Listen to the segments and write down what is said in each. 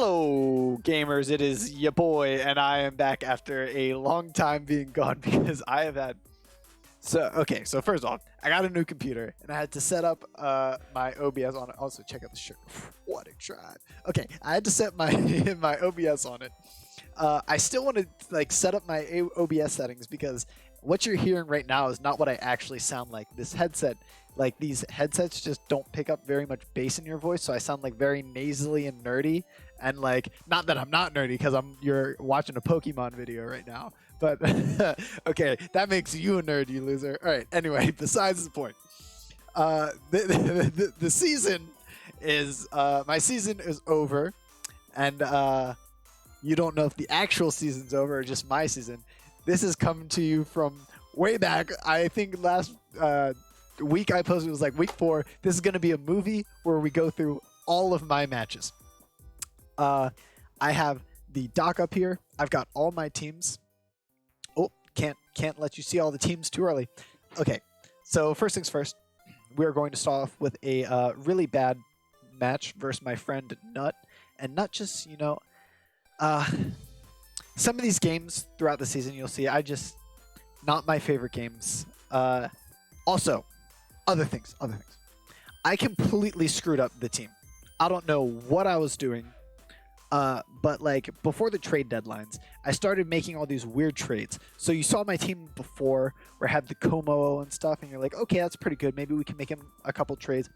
Hello, gamers. It is your boy, and I am back after a long time being gone because I have had. So first off, I got a new computer, and I had to set up my OBS on it. Also, check out the shirt. What a tribe. Okay, I had to set my my OBS on it. I still want to set up my OBS settings because what you're hearing right now is not what I actually sound like. This headset, these headsets just don't pick up very much bass in your voice, so I sound very nasally and nerdy. And not that I'm not nerdy because you're watching a Pokemon video right now, but okay, that makes you a nerd, you loser. All right. Anyway, besides the point, the season is my season is over, and you don't know if the actual season's over or just my season. This is coming to you from way back. I think last week I posted, it was week 4. This is going to be a movie where we go through all of my matches. I have the doc up here. I've got all my teams. Oh, can't let you see all the teams too early. Okay, so first things first, we're going to start off with a really bad match versus my friend Nut. And Nut just, some of these games throughout the season, you'll see, not my favorite games. Also, other things. I completely screwed up the team. I don't know what I was doing. But before the trade deadlines, I started making all these weird trades. So you saw my team before where I had the Como and stuff, and you're like, okay, that's pretty good. Maybe we can make him a couple trades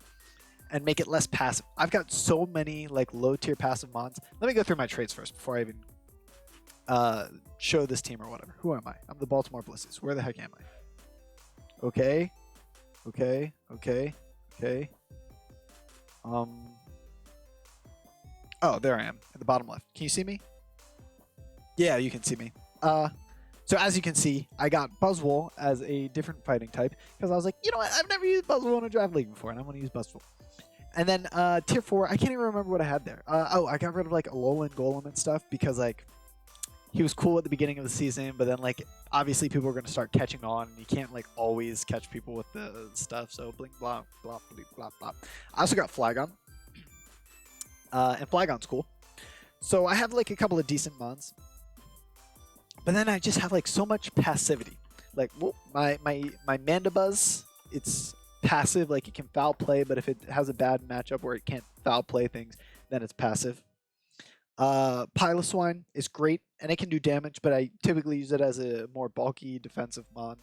and make it less passive. I've got so many low tier passive mons. Let me go through my trades first before I even show this team or whatever. Who am I? I'm the Baltimore Blissies. Where the heck am I? Okay. Oh, there I am at the bottom left. Can you see me? Yeah, you can see me. So as you can see, I got Buzzwole as a different fighting type because I was like, you know what? I've never used Buzzwole in a draft league before, and I'm going to use Buzzwole. And then tier 4, I can't even remember what I had there. I got rid of Alolan Golem and stuff because he was cool at the beginning of the season, but then obviously people are going to start catching on, and you can't always catch people with the stuff. So bling blah blah blah blah blah. I also got Flygon. And Flygon's cool. So I have a couple of decent mons. But then I just have so much passivity. My Mandibuzz, it's passive, it can foul play, but if it has a bad matchup where it can't foul play things, then it's passive. Piloswine is great, and it can do damage, but I typically use it as a more bulky defensive mon.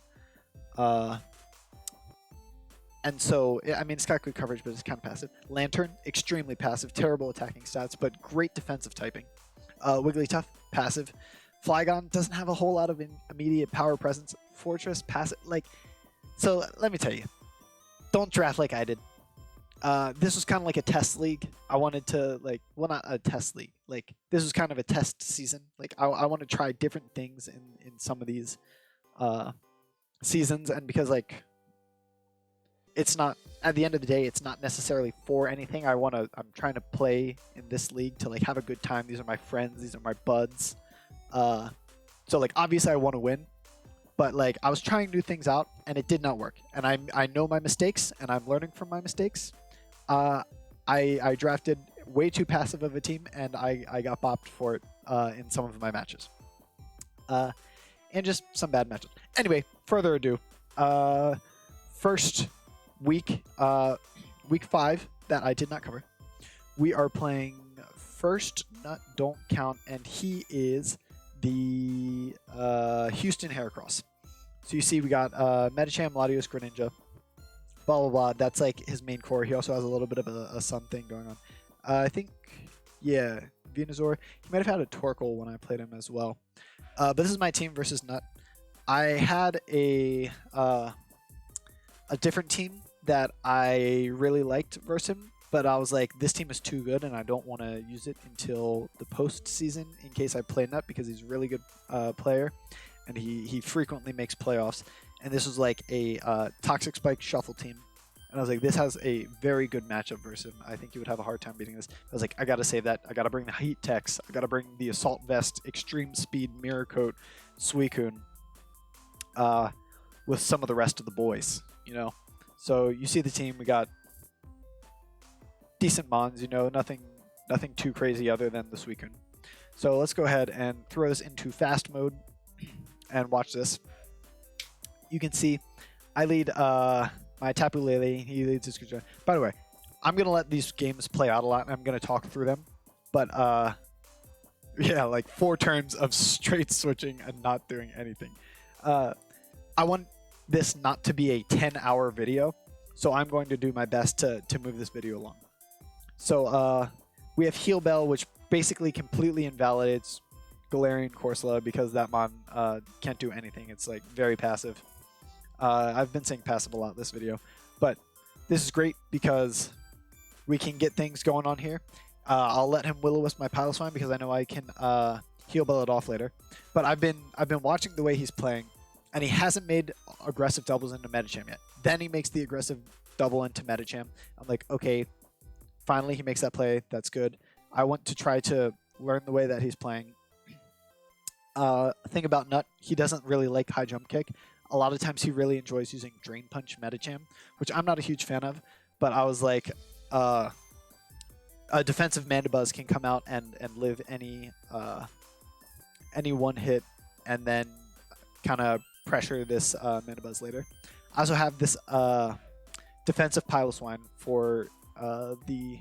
And so, I mean, it's got good coverage, but it's kind of passive. Lantern, extremely passive. Terrible attacking stats, but great defensive typing. Wigglytuff, passive. Flygon doesn't have a whole lot of immediate power presence. Fortress, passive. So let me tell you. Don't draft like I did. This was kind of like a test league. I wanted to, well, not a test league. This was kind of a test season. I want to try different things in some of these seasons. And because, it's not, at the end of the day, it's not necessarily for anything. I'm trying to play in this league to have a good time. These are my friends. These are my buds. So obviously I want to win, but I was trying new things out and it did not work. And I know my mistakes and I'm learning from my mistakes. I drafted way too passive of a team and I got bopped for it in some of my matches. And just some bad matches. Anyway, further ado, first week 5 that I did not cover. We are playing First Nut Don't Count, and he is the Houston Heracross. So you see we got Medicham, Latios, Greninja, blah blah blah. That's his main core. He also has a little bit of a sun thing going on. I think, yeah, Venusaur. He might have had a Torkoal when I played him as well. But this is my team versus Nut. I had a different team that I really liked versus him, but I was like, this team is too good and I don't want to use it until the postseason in case I play Nut because he's a really good player and he frequently makes playoffs. And this was a Toxic Spike Shuffle team. And I was like, this has a very good matchup versus him. I think you would have a hard time beating this. I was like, I got to save that. I got to bring the Heat Techs. I got to bring the Assault Vest, Extreme Speed, Mirror Coat, Suicune with some of the rest of the boys, So you see the team. We got decent mons, nothing Nothing too crazy other than the Suicune. So let's go ahead and throw this into fast mode and watch this. You can see I lead my Tapu Lele. He leads his Kuja. By the way, I'm going to let these games play out a lot, and I'm going to talk through them. But, yeah, like 4 turns of straight switching and not doing anything. I want this not to be a 10-hour video, so I'm going to do my best to move this video along. So we have Heal Bell, which basically completely invalidates Galarian Corsola because that mon can't do anything. It's like very passive. I've been saying passive a lot this video, but this is great because we can get things going on here. I'll let him Will-O-Wisp my Piloswine because I know I can Heal Bell it off later. But I've been watching the way he's playing, and he hasn't made aggressive doubles into Medicham yet. Then he makes the aggressive double into Medicham. I'm like, okay, finally he makes that play. That's good. I want to try to learn the way that he's playing. Thing about Nut, he doesn't really like high jump kick. A lot of times he really enjoys using Drain Punch Medicham, which I'm not a huge fan of. But I was like, a defensive Mandibuzz can come out and live any one hit and then kind of pressure this Mandibuzz later. I also have this defensive Piloswine for the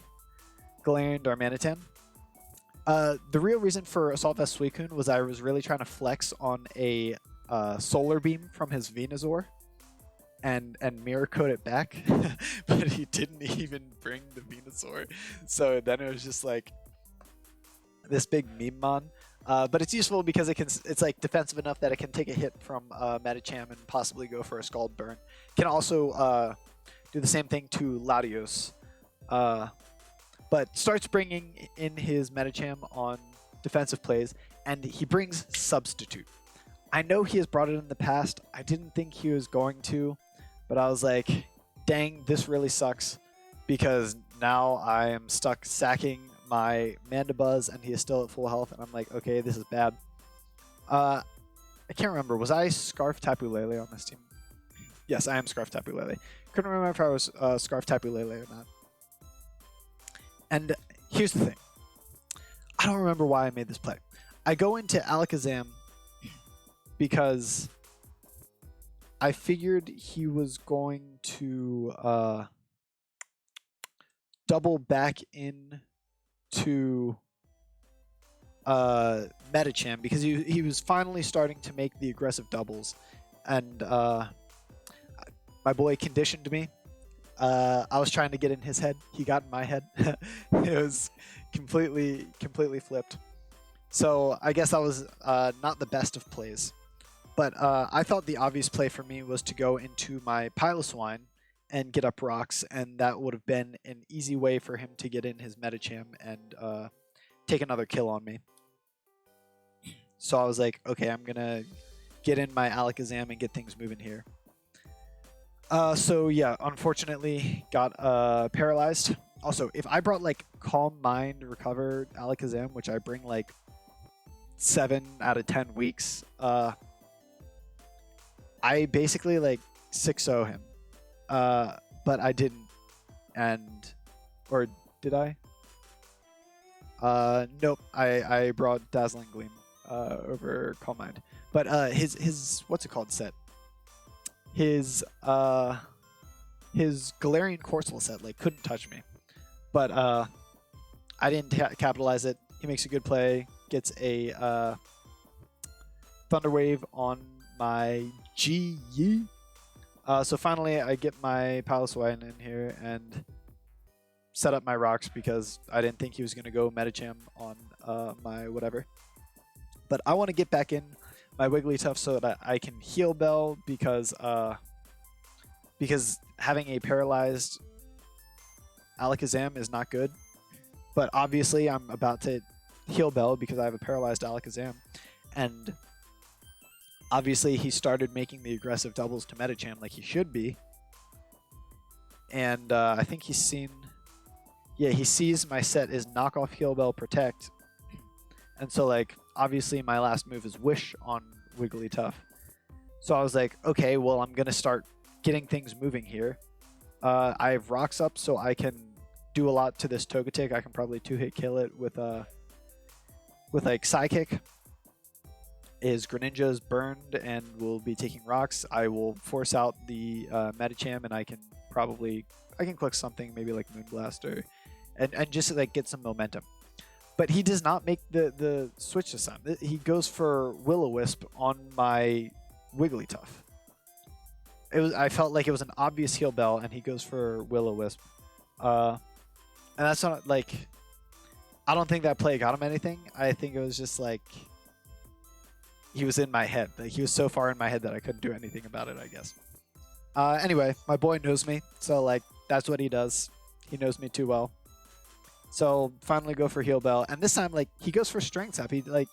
Galarian Darmanitan. The real reason for Assault Vest Suicune was I was really trying to flex on a Solar Beam from his Venusaur and Mirror Coat it back, but he didn't even bring the Venusaur. So then it was just like this big meme mon. But it's useful because it's like defensive enough that it can take a hit from Medicham and possibly go for a Scald Burn. Can also do the same thing to Latios. But starts bringing in his Medicham on defensive plays, and he brings Substitute. I know he has brought it in the past. I didn't think he was going to, but I was like, dang, this really sucks because now I am stuck sacking my Mandibuzz and he is still at full health, and I'm like, okay, this is bad. I can't remember. Was I Scarf Tapu Lele on this team? Yes, I am Scarf Tapu Lele. Couldn't remember if I was Scarf Tapu Lele or not. And here's the thing. I don't remember why I made this play. I go into Alakazam because I figured he was going to double back in to Medicham because he was finally starting to make the aggressive doubles, and my boy conditioned me. I was trying to get in his head. He got in my head. It was completely flipped. So I guess that was not the best of plays. But I thought the obvious play for me was to go into my Piloswine and get up rocks, and that would have been an easy way for him to get in his Medicham and take another kill on me. So I was like, okay, I'm going to get in my Alakazam and get things moving here. So yeah, unfortunately got paralyzed. Also, if I brought like Calm Mind, Recover, Alakazam, which I bring like 7 out of 10 weeks, I basically like 6-0 him. But I didn't. Or did I? Nope. I brought Dazzling Gleam over Calm Mind. But his what's it called set? His Galarian Corsola set like couldn't touch me. But I didn't capitalize it. He makes a good play, gets a Thunder Wave on my GE. So finally I get my Piloswine in here and set up my rocks because I didn't think he was going to go Medicham on my whatever. But I want to get back in my Wigglytuff so that I can Heal Bell because having a paralyzed Alakazam is not good. But obviously I'm about to Heal Bell because I have a paralyzed Alakazam. And obviously he started making the aggressive doubles to Medicham like he should be. And I think he's seen... Yeah, he sees my set is Knock Off, Heal Bell, Protect. And so, like, obviously my last move is Wish on Wigglytuff. So I was like, okay, well, I'm going to start getting things moving here. I have rocks up so I can do a lot to this Togetic. I can probably 2-hit kill it with like Psychic. His Greninja is burned and will be taking rocks. I will force out the Medicham, and I can click something maybe like Moonblast and just like get some momentum. But he does not make the switch this time. He goes for Will-O-Wisp on my Wigglytuff. I felt like it was an obvious Heal Bell, and he goes for Will-O-Wisp. And that's not like, I don't think that play got him anything. I think it was just like, he was in my head. Like, he was so far in my head that I couldn't do anything about it, I guess. Anyway, my boy knows me, so like that's what he does. He knows me too well. So finally go for Heal Bell, and this time like he goes for Strength Sap. And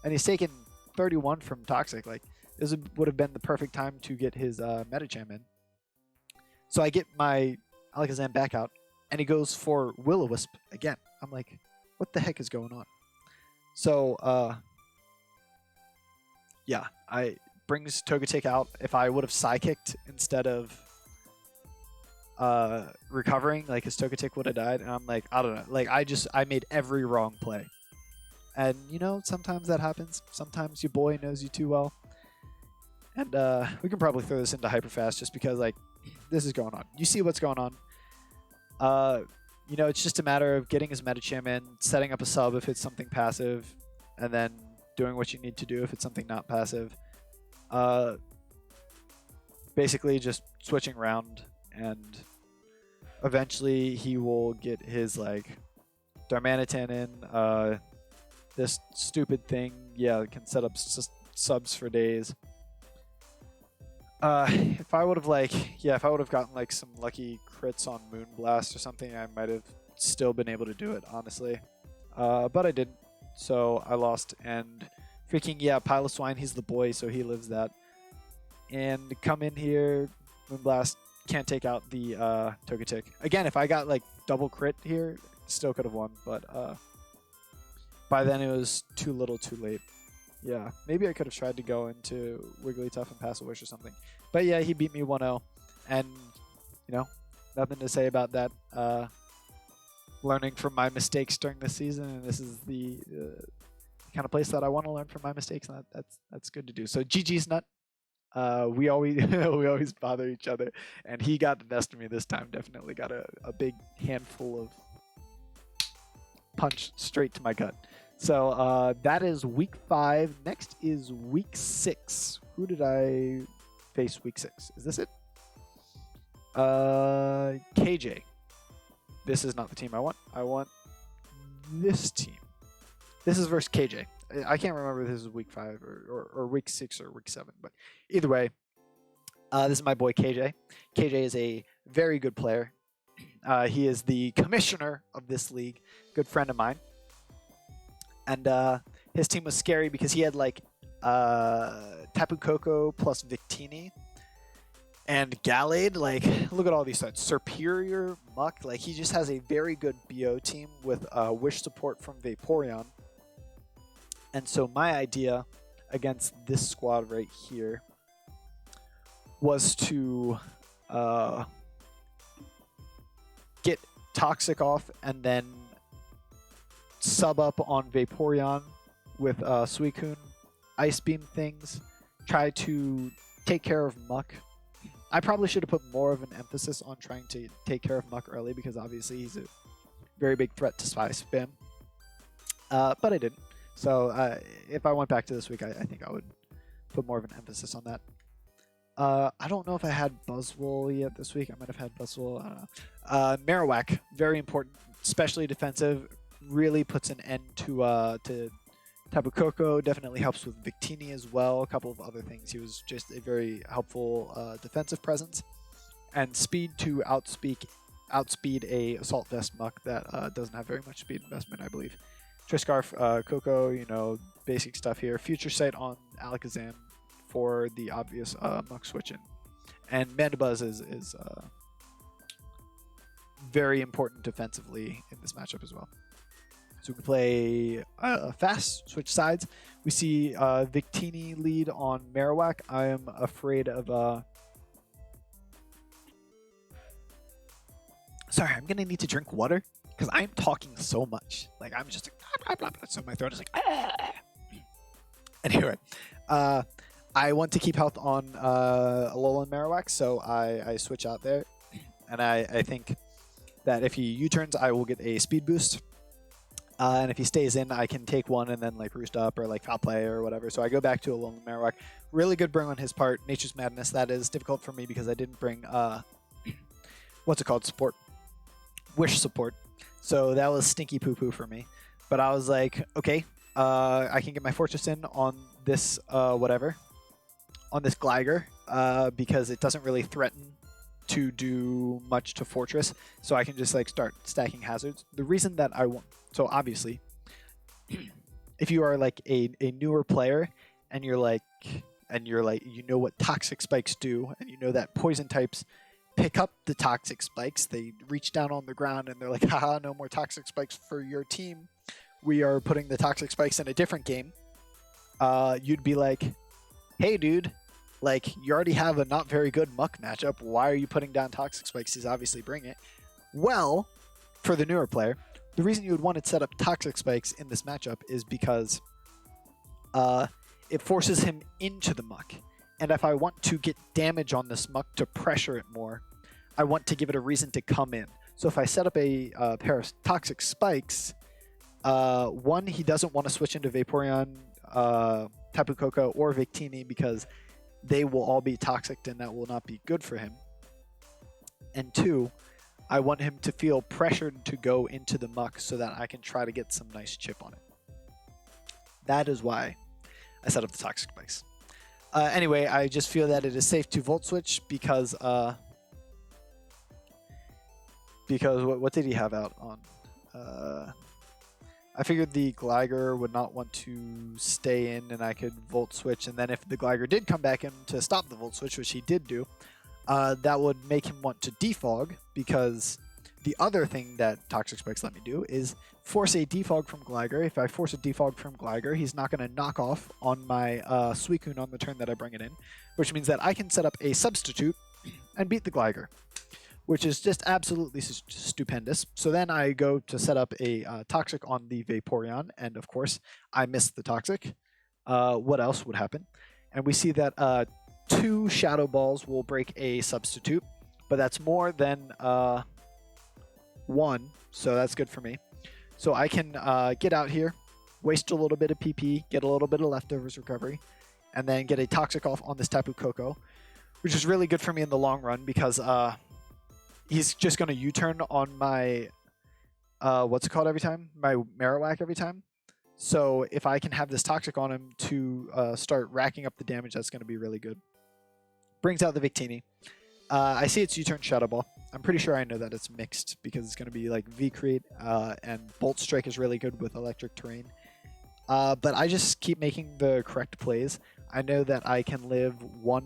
he's taken 31 from Toxic. Like, this would have been the perfect time to get his Medicham in. So I get my Alakazam back out, and he goes for Will-O-Wisp again. I'm like, what the heck is going on? So yeah, I brings Togetic out. If I would have Psychicked instead of recovering, like his Togetic would have died. And I'm like, I don't know. Like, I made every wrong play. And, you know, sometimes that happens. Sometimes your boy knows you too well. And we can probably throw this into Hyperfast just because, like, this is going on. You see what's going on. You know, it's just a matter of getting his Medicham in, setting up a sub if it's something passive, and then doing what you need to do if it's something not passive. Basically just switching around, and eventually he will get his like Darmanitan in. This stupid thing, yeah, can set up subs for days. If I would have gotten like some lucky crits on Moonblast or something, I might have still been able to do it, honestly. But I didn't. So I lost, and freaking, yeah, Piloswine, he's the boy, so he lives that. And come in here, Moonblast can't take out the Togetic. Again, if I got like double crit here, still could have won, but by then it was too little too late. Yeah, maybe I could have tried to go into Wigglytuff and Pass a Wish or something. But yeah, he beat me 1-0, and, you know, nothing to say about that. Learning from my mistakes during this season, and this is the kind of place that I want to learn from my mistakes, and that's good to do. So GG's Nut. We always we always bother each other, and he got the best of me this time. Definitely got a big handful of punch straight to my gut. So that is week 5. Next is week 6. Who did I face week 6? Is this it? KJ. This is not the team I want. I want this team. This is versus KJ. I can't remember if this is week 5 or week 6 or week 7, but either way, this is my boy KJ. KJ is a very good player. He is the commissioner of this league, good friend of mine. And his team was scary because he had like Tapu Koko plus Victini and Gallade. Like, look at all these stats. Superior, Muck. Like, he just has a very good BO team with Wish support from Vaporeon. And so my idea against this squad right here was to get Toxic off and then sub up on Vaporeon with Suicune, Ice Beam things, try to take care of Muck. I probably should have put more of an emphasis on trying to take care of Muck early because obviously he's a very big threat to Spam. But I didn't. So if I went back to this week, I think I would put more of an emphasis on that. I don't know if I had Buzzwole yet this week. I might have had Buzzwole. I don't know. Marowak, very important, especially defensive. Really puts an end to Tapu Koko. Definitely helps with Victini as well. A couple of other things. He was just a very helpful defensive presence. And speed to outspeed a Assault Vest Muck that doesn't have very much speed investment, I believe. Triscarf, Koko, you know, basic stuff here. Future Sight on Alakazam for the obvious Muck switch in. And Mandibuzz is very important defensively in this matchup as well. So we can play fast, switch sides. We see Victini lead on Marowak. I am afraid of Sorry, I'm gonna need to drink water because I'm talking so much. Like I'm just like blah, blah, blah, so my throat is like. Ah. Anyway, I want to keep health on Alolan Marowak, so I switch out there, and I think that if he U-turns, I will get a speed boost. And if he stays in, I can take one and then like roost up or like foul play or whatever. So I go back to Alolan Marowak. Really good bring on his part. Nature's Madness. That is difficult for me because I didn't bring what's it called? Support. Wish support. So that was stinky poo poo for me. But I was like, okay, I can get my Fortress in on this whatever, on this Gligar because it doesn't really threaten to do much to Fortress, so I can just like start stacking hazards. The reason that I want, so obviously, if you are like a newer player and you're like you know what toxic spikes do, and you know that poison types pick up the toxic spikes, they reach down on the ground and they're like, haha, no more toxic spikes for your team. We are putting the toxic spikes in a different game. You'd be like, hey dude, like, you already have a not very good Muck matchup. Why are you putting down Toxic Spikes? He's obviously bringing it. Well, for the newer player, the reason you would want to set up Toxic Spikes in this matchup is because it forces him into the Muck. And if I want to get damage on this Muck to pressure it more, I want to give it a reason to come in. So if I set up a pair of Toxic Spikes, one, he doesn't want to switch into Vaporeon, Tapu Koko, or Victini because they will all be toxic and that will not be good for him. And two, I want him to feel pressured to go into the Muck so that I can try to get some nice chip on it. That is why I set up the Toxic Spikes. Anyway, I just feel that it is safe to Volt Switch because what did he have out on? I figured the Gligar would not want to stay in and I could Volt Switch, and then if the Gligar did come back in to stop the Volt Switch, which he did do, that would make him want to defog, because the other thing that Toxic Spikes let me do is force a defog from Gligar. If I force a defog from Gligar, he's not going to knock off on my Suicune on the turn that I bring it in, which means that I can set up a substitute and beat the Gligar, which is just absolutely stupendous. So then I go to set up a Toxic on the Vaporeon, and of course, I missed the Toxic. What else would happen? And we see that 2 Shadow Balls will break a substitute, but that's more than 1, so that's good for me. So I can get out here, waste a little bit of PP, get a little bit of leftovers recovery, and then get a Toxic off on this Tapu Koko, which is really good for me in the long run because he's just going to U-turn on my, what's it called every time? My Marowak every time. So if I can have this Toxic on him to start racking up the damage, that's going to be really good. Brings out the Victini. I see it's U-turn Shadow Ball. I'm pretty sure I know that it's mixed because it's going to be like V-Create, and Bolt Strike is really good with Electric Terrain. But I just keep making the correct plays. I know that I can live 1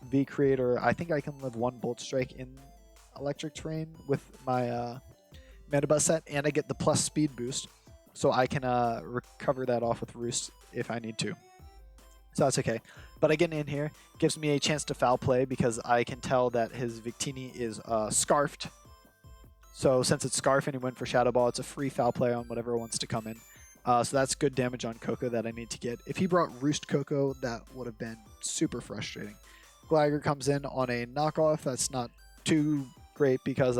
V-Create, or I think I can live 1 Bolt Strike in Electric Terrain with my Mana Bus set, and I get the plus speed boost, so I can recover that off with Roost if I need to. So that's okay. But I get in here, gives me a chance to foul play because I can tell that his Victini is scarfed. So since it's scarf and he went for Shadow Ball, it's a free foul play on whatever wants to come in. So that's good damage on Koko that I need to get. If he brought Roost Koko, that would have been super frustrating. Gligar comes in on a knockoff. That's not too great because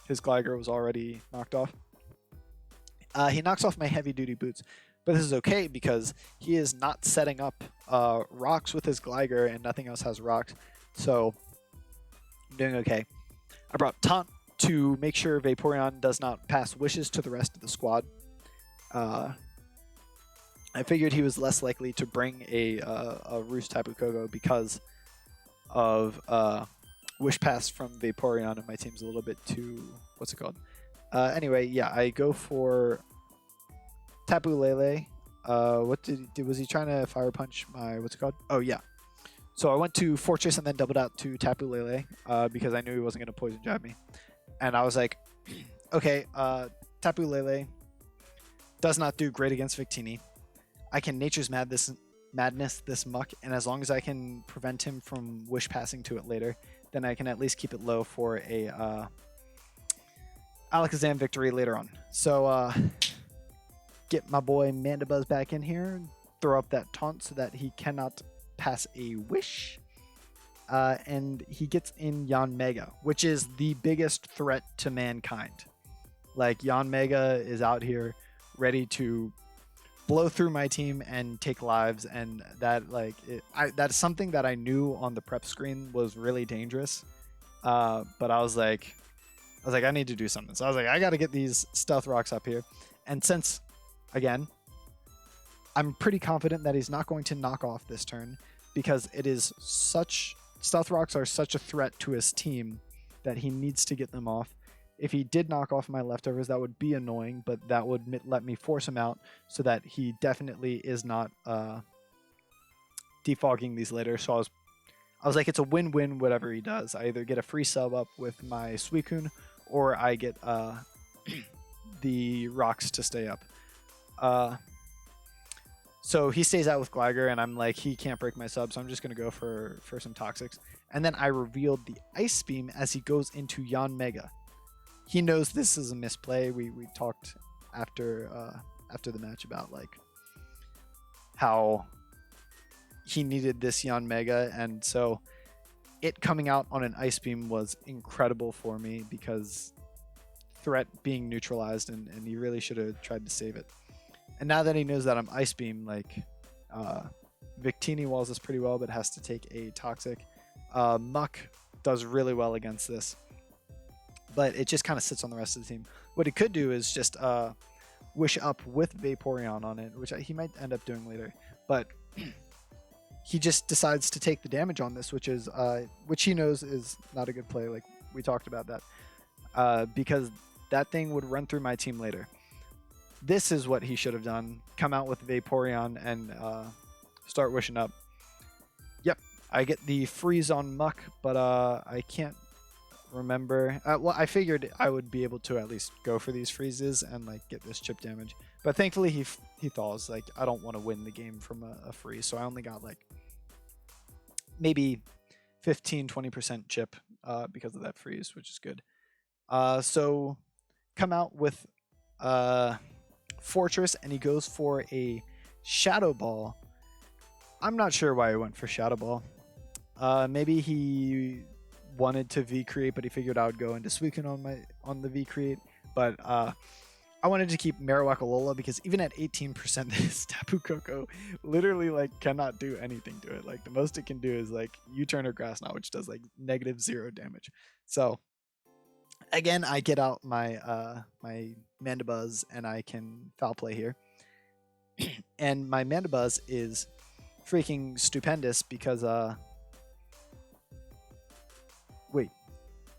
his Gligar was already knocked off. He knocks off my heavy duty boots, but this is okay because he is not setting up rocks with his Gligar and nothing else has rocks, so I'm doing okay. I brought Taunt to make sure Vaporeon does not pass wishes to the rest of the squad. I figured he was less likely to bring a Roost Tapu Koko because of Wish Pass from Vaporeon, and my team's a little bit too, what's it called? Anyway, yeah, I go for Tapu Lele. Was he trying to Fire Punch my, what's it called? Oh, yeah. So I went to Fortress and then doubled out to Tapu Lele because I knew he wasn't going to Poison Jab me. And I was like, okay, Tapu Lele does not do great against Victini. I can Nature's Madness this Muck, and as long as I can prevent him from Wish Passing to it later, then I can at least keep it low for a Alakazam victory later on. So get my boy Mandibuzz back in here, throw up that taunt so that he cannot pass a wish. And he gets in Yanmega, which is the biggest threat to mankind. Like, Yanmega is out here ready to blow through my team and take lives, and that, like, that's something that I knew on the prep screen was really dangerous. But I was like, I need to do something. So I was like, I got to get these Stealth Rocks up here. And since, again, I'm pretty confident that he's not going to knock off this turn, because it is such... Stealth Rocks are such a threat to his team that he needs to get them off. If he did knock off my leftovers, that would be annoying, but that would let me force him out so that he definitely is not defogging these later. So I was like, it's a win-win whatever he does. I either get a free sub up with my Suicune, or I get the rocks to stay up. So he stays out with Gligar, and I'm like, he can't break my sub, so I'm just going to go for some Toxics. And then I revealed the Ice Beam as he goes into Yanmega. He knows this is a misplay. We talked after the match about, like, how he needed this Yanmega, and so it coming out on an Ice Beam was incredible for me, because threat being neutralized, and he really should have tried to save it. And now that he knows that I'm Ice Beam, like, Victini walls this pretty well, but has to take a Toxic. Muck does really well against this, but it just kind of sits on the rest of the team. What he could do is just Wish Up with Vaporeon on it, which he might end up doing later. But he just decides to take the damage on this, which he knows is not a good play. Like, we talked about that, because that thing would run through my team later. This is what he should have done. Come out with Vaporeon and start wishing up. Yep, I get the freeze on Muck, but I can't remember. Well, I figured I would be able to at least go for these freezes and, like, get this chip damage. But thankfully he thaws. Like, I don't want to win the game from a freeze, so I only got, like, maybe 15-20% chip because of that freeze, which is good. So come out with Fortress, and he goes for a Shadow Ball. I'm not sure why he went for Shadow Ball. Maybe he wanted to V-Create, but he figured I would go into Suicune on the V-Create. But I wanted to keep Marowak Alola, because even at 18%, this Tapu Koko literally, like, cannot do anything to it. Like, the most it can do is, like, U-Turn or Grass Knot, which does, like, -0 damage. So again, I get out my my Mandibuzz, and I can Foul Play here. And my Mandibuzz is freaking stupendous because wait.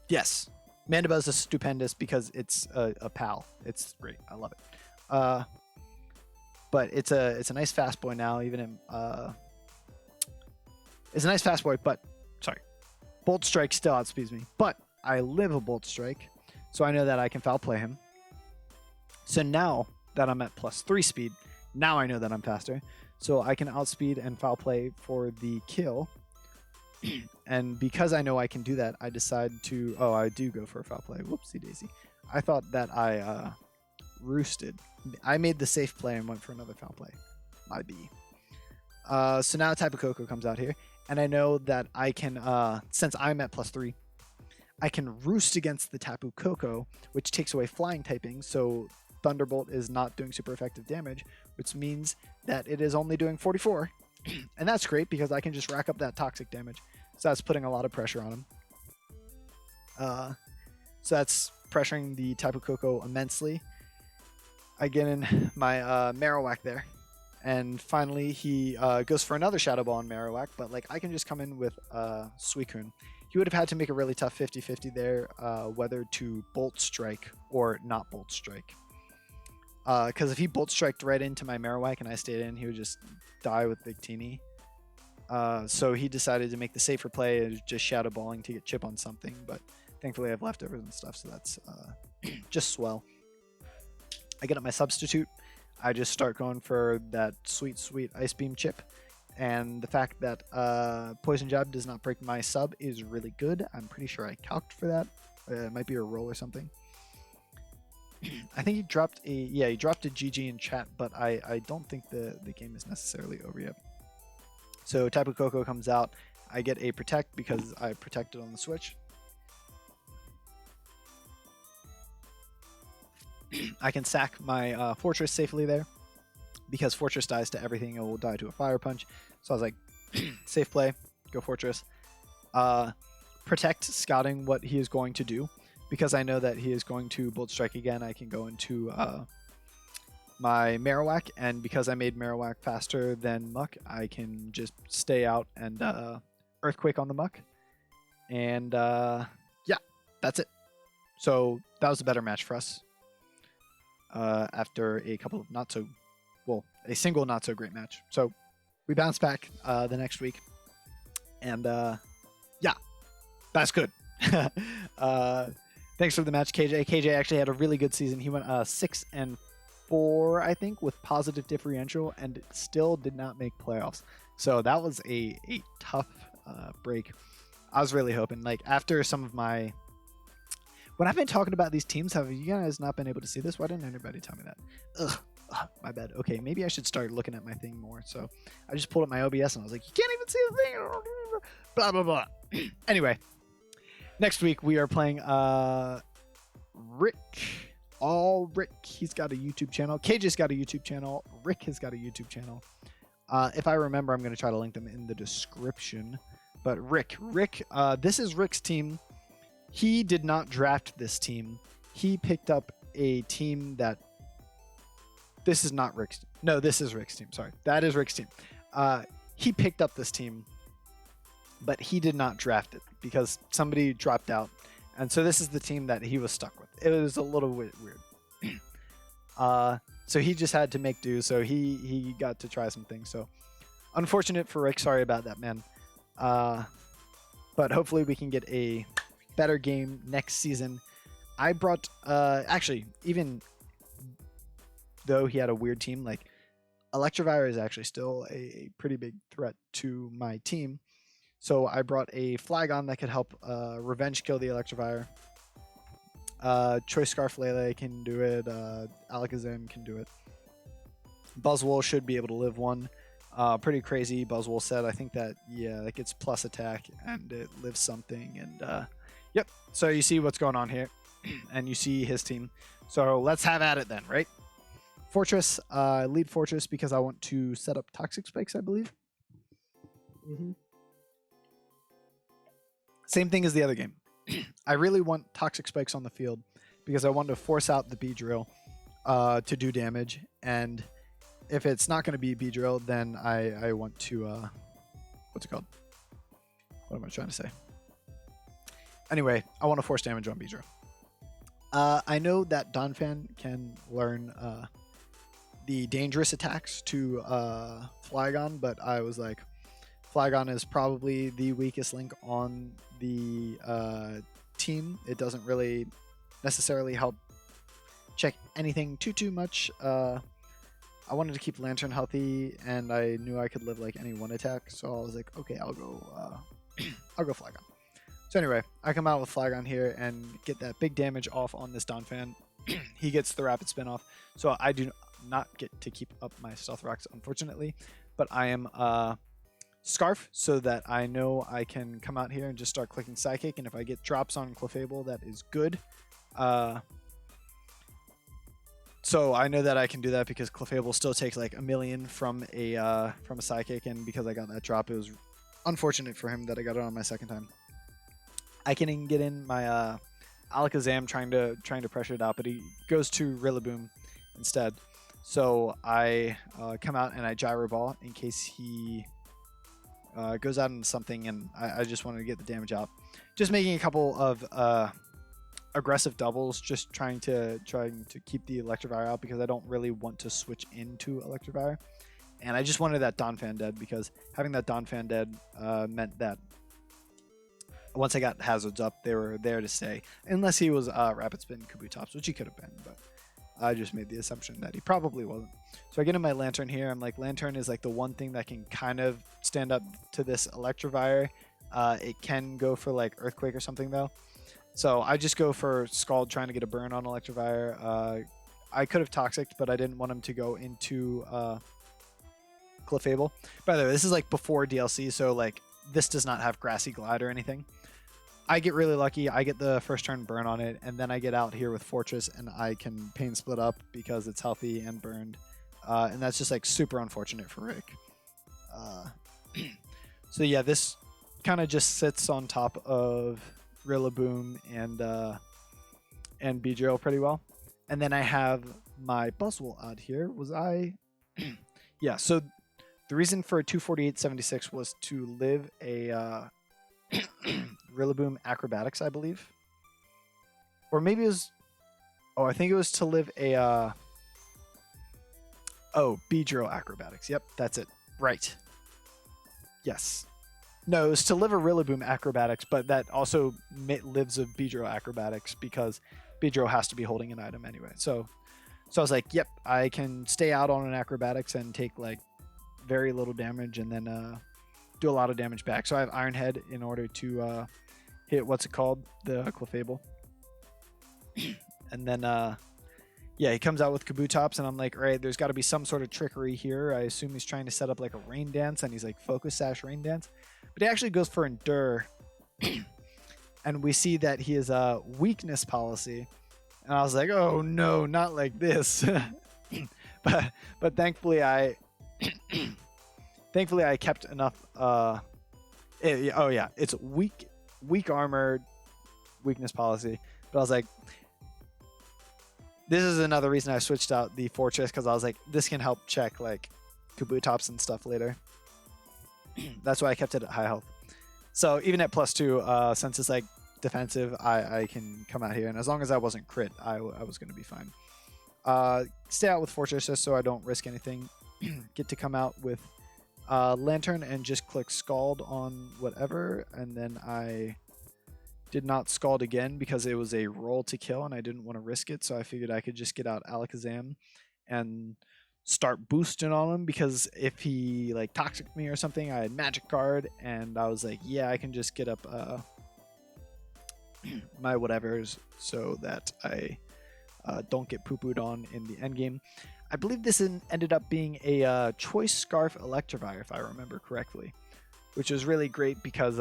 Yes. Mandibuzz is stupendous because it's a pal. It's great. I love it. But it's a nice fast boy now, even in it's a nice fast boy, but sorry. Bolt Strike still outspeeds me. But I live a Bolt Strike, so I know that I can Foul Play him. So now that I'm at +3 speed, now I know that I'm faster. So I can outspeed and Foul Play for the kill. And because I know I can do that, I decide to... Oh, I do go for a Foul Play. Whoopsie daisy. I thought that I roosted. I made the safe play and went for another Foul Play. My B. So now Tapu Koko comes out here. And I know that I can... since I'm at +3, I can roost against the Tapu Koko, which takes away flying typing, so Thunderbolt is not doing super effective damage, which means that it is only doing 44. And that's great, because I can just rack up that toxic damage. So that's putting a lot of pressure on him. So that's pressuring the Tapu Koko immensely. I get in my Marowak there. And finally, he goes for another Shadow Ball on Marowak, but, like, I can just come in with Suicune. He would have had to make a really tough 50-50 there, whether to Bolt Strike or not Bolt Strike. Because if he Bolt Striked right into my Marowak and I stayed in, he would just die with Victini. So he decided to make the safer play and just Shadow Balling to get chip on something, but thankfully I have leftovers and stuff, so that's just swell. I get up my substitute. I just start going for that sweet, sweet Ice Beam chip. And the fact that Poison Jab does not break my sub is really good. I'm pretty sure I calced for that. It might be a roll or something. I think he dropped a GG in chat, but I don't think the game is necessarily over yet. So Tapu Koko comes out. I get a protect because I protected on the switch. I can sack my Fortress safely there because Fortress dies to everything. It will die to a Fire Punch. So I was like, safe play, go Fortress. Protect, scouting what he is going to do. Because I know that he is going to Bolt Strike again, I can go into my Marowak, and because I made Marowak faster than Muck, I can just stay out and Earthquake on the Muck. And yeah, that's it. So that was a better match for us. After a couple of a single not so great match. So we bounced back the next week, and yeah, that's good. Thanks for the match, KJ. KJ actually had a really good season. He went 6-4, I think, with positive differential, and still did not make playoffs. So that was a tough break. I was really hoping, like, after some of my... When I've been talking about these teams, have you guys not been able to see this? Why didn't anybody tell me that? Ugh, my bad. Okay, maybe I should start looking at my thing more. So I just pulled up my OBS, and I was like, you can't even see the thing. Blah, blah, blah. Anyway. Next week, we are playing Rick. Rick. He's got a YouTube channel. KJ's got a YouTube channel. Rick has got a YouTube channel. If I remember, I'm going to try to link them in the description. But Rick, this is Rick's team. He did not draft this team. He picked up a team that... This is not Rick's... No, this is Rick's team. Sorry. That is Rick's team. He picked up this team, but he did not draft it because somebody dropped out. And so this is the team that he was stuck with. It was a little bit weird. So he just had to make do. So he got to try some things. So unfortunate for Rick. Sorry about that, man. But hopefully we can get a better game next season. I brought, actually, even though he had a weird team, like Electivire is actually still a pretty big threat to my team. So I brought a Flygon that could help revenge kill the Electivire. Choice Scarf Lele can do it. Alakazam can do it. Buzzwole should be able to live one. Pretty crazy. Buzzwole said, I think that, yeah, that gets plus attack and it lives something. And yep. So you see what's going on here. And you see his team. So let's have at it then, right? Fortress. Lead Fortress because I want to set up Toxic Spikes, I believe. Same thing as the other game. I really want Toxic Spikes on the field because I want to force out the Beedrill to do damage. And if it's not going to be Beedrill, then I want to... what's it called? What am I trying to say? Anyway, I want to force damage on Beedrill. I know that Donphan can learn the dangerous attacks to Flygon, but I was like, Flygon is probably the weakest link on the team. It doesn't really necessarily help check anything too much. I wanted to keep Lantern healthy, and I knew I could live like any one attack, so I was like, okay, I'll go Flygon. So anyway, I come out with Flygon here and get that big damage off on this Donphan. He gets the rapid spin off, so I do not get to keep up my Stealth Rocks, unfortunately, but I am Scarf, so that I know I can come out here and just start clicking Psychic, and if I get drops on Clefable, that is good. So I know that I can do that because Clefable still takes like 1,000,000 from a Psychic, and because I got that drop, it was unfortunate for him that I got it on my second time. I can get in my Alakazam trying to pressure it out, but he goes to Rillaboom instead. So I come out and I Gyro Ball in case he goes out into something, and I just wanted to get the damage out. Just making a couple of aggressive doubles, just trying to keep the Electivire out because I don't really want to switch into Electivire. And I just wanted that Donphan dead because having that Donphan dead meant that once I got Hazards up, they were there to stay. Unless he was Rapid Spin Kabutops, which he could have been, but I just made the assumption that he probably wasn't. So I get in my Lantern here. I'm like, Lantern is like the one thing that can kind of stand up to this Electivire. It can go for like Earthquake or something though. So I just go for Scald, trying to get a burn on Electivire. I could have Toxic, but I didn't want him to go into Clefable. By the way, this is like before DLC, so like this does not have Grassy Glide or anything. I get really lucky. I get the first turn burn on it, and then I get out here with Fortress, and I can Pain Split up because it's healthy and burned. And that's just like super unfortunate for Rick. So yeah, this kind of just sits on top of Rillaboom and Beedrill pretty well. And then I have my Buzzwole out here. Was I? Yeah, so the reason for 248.76 was to live a Rillaboom Acrobatics, I believe. Or maybe it was... Oh, I think it was to live a... Oh, Beedrill Acrobatics. Yep, that's it. Right. Yes. No, it was to live a Rillaboom Acrobatics, but that also lives a Beedrill Acrobatics because Beedrill has to be holding an item anyway. So I was like, yep, I can stay out on an Acrobatics and take like very little damage and then do a lot of damage back. So I have Iron Head in order to hit, what's it called? The Clefable. And then, yeah, he comes out with Kabutops, and I'm like, all right, there's got to be some sort of trickery here. I assume he's trying to set up like a Rain Dance, and he's like Focus Sash Rain Dance. But he actually goes for Endure. And we see that he is a Weakness Policy. And I was like, oh no, not like this. but thankfully I kept enough oh yeah, it's weak armor, Weakness Policy. But I was like, this is another reason I switched out the Fortress, because I was like, this can help check like Kabutops and stuff later. That's why I kept it at high health. So even at +2, since it's like defensive, I can come out here, and as long as I wasn't crit, I was going to be fine. Stay out with Fortress just so I don't risk anything. Get to come out with Lantern and just click Scald on whatever, and then I did not Scald again because it was a roll to kill and I didn't want to risk it, so I figured I could just get out Alakazam and start boosting on him, because if he like Toxic me or something, I had Magic Guard, and I was like, yeah, I can just get up my whatevers so that I don't get poo-pooed on in the end game. I believe this ended up being a Choice Scarf Electivire, if I remember correctly, which was really great because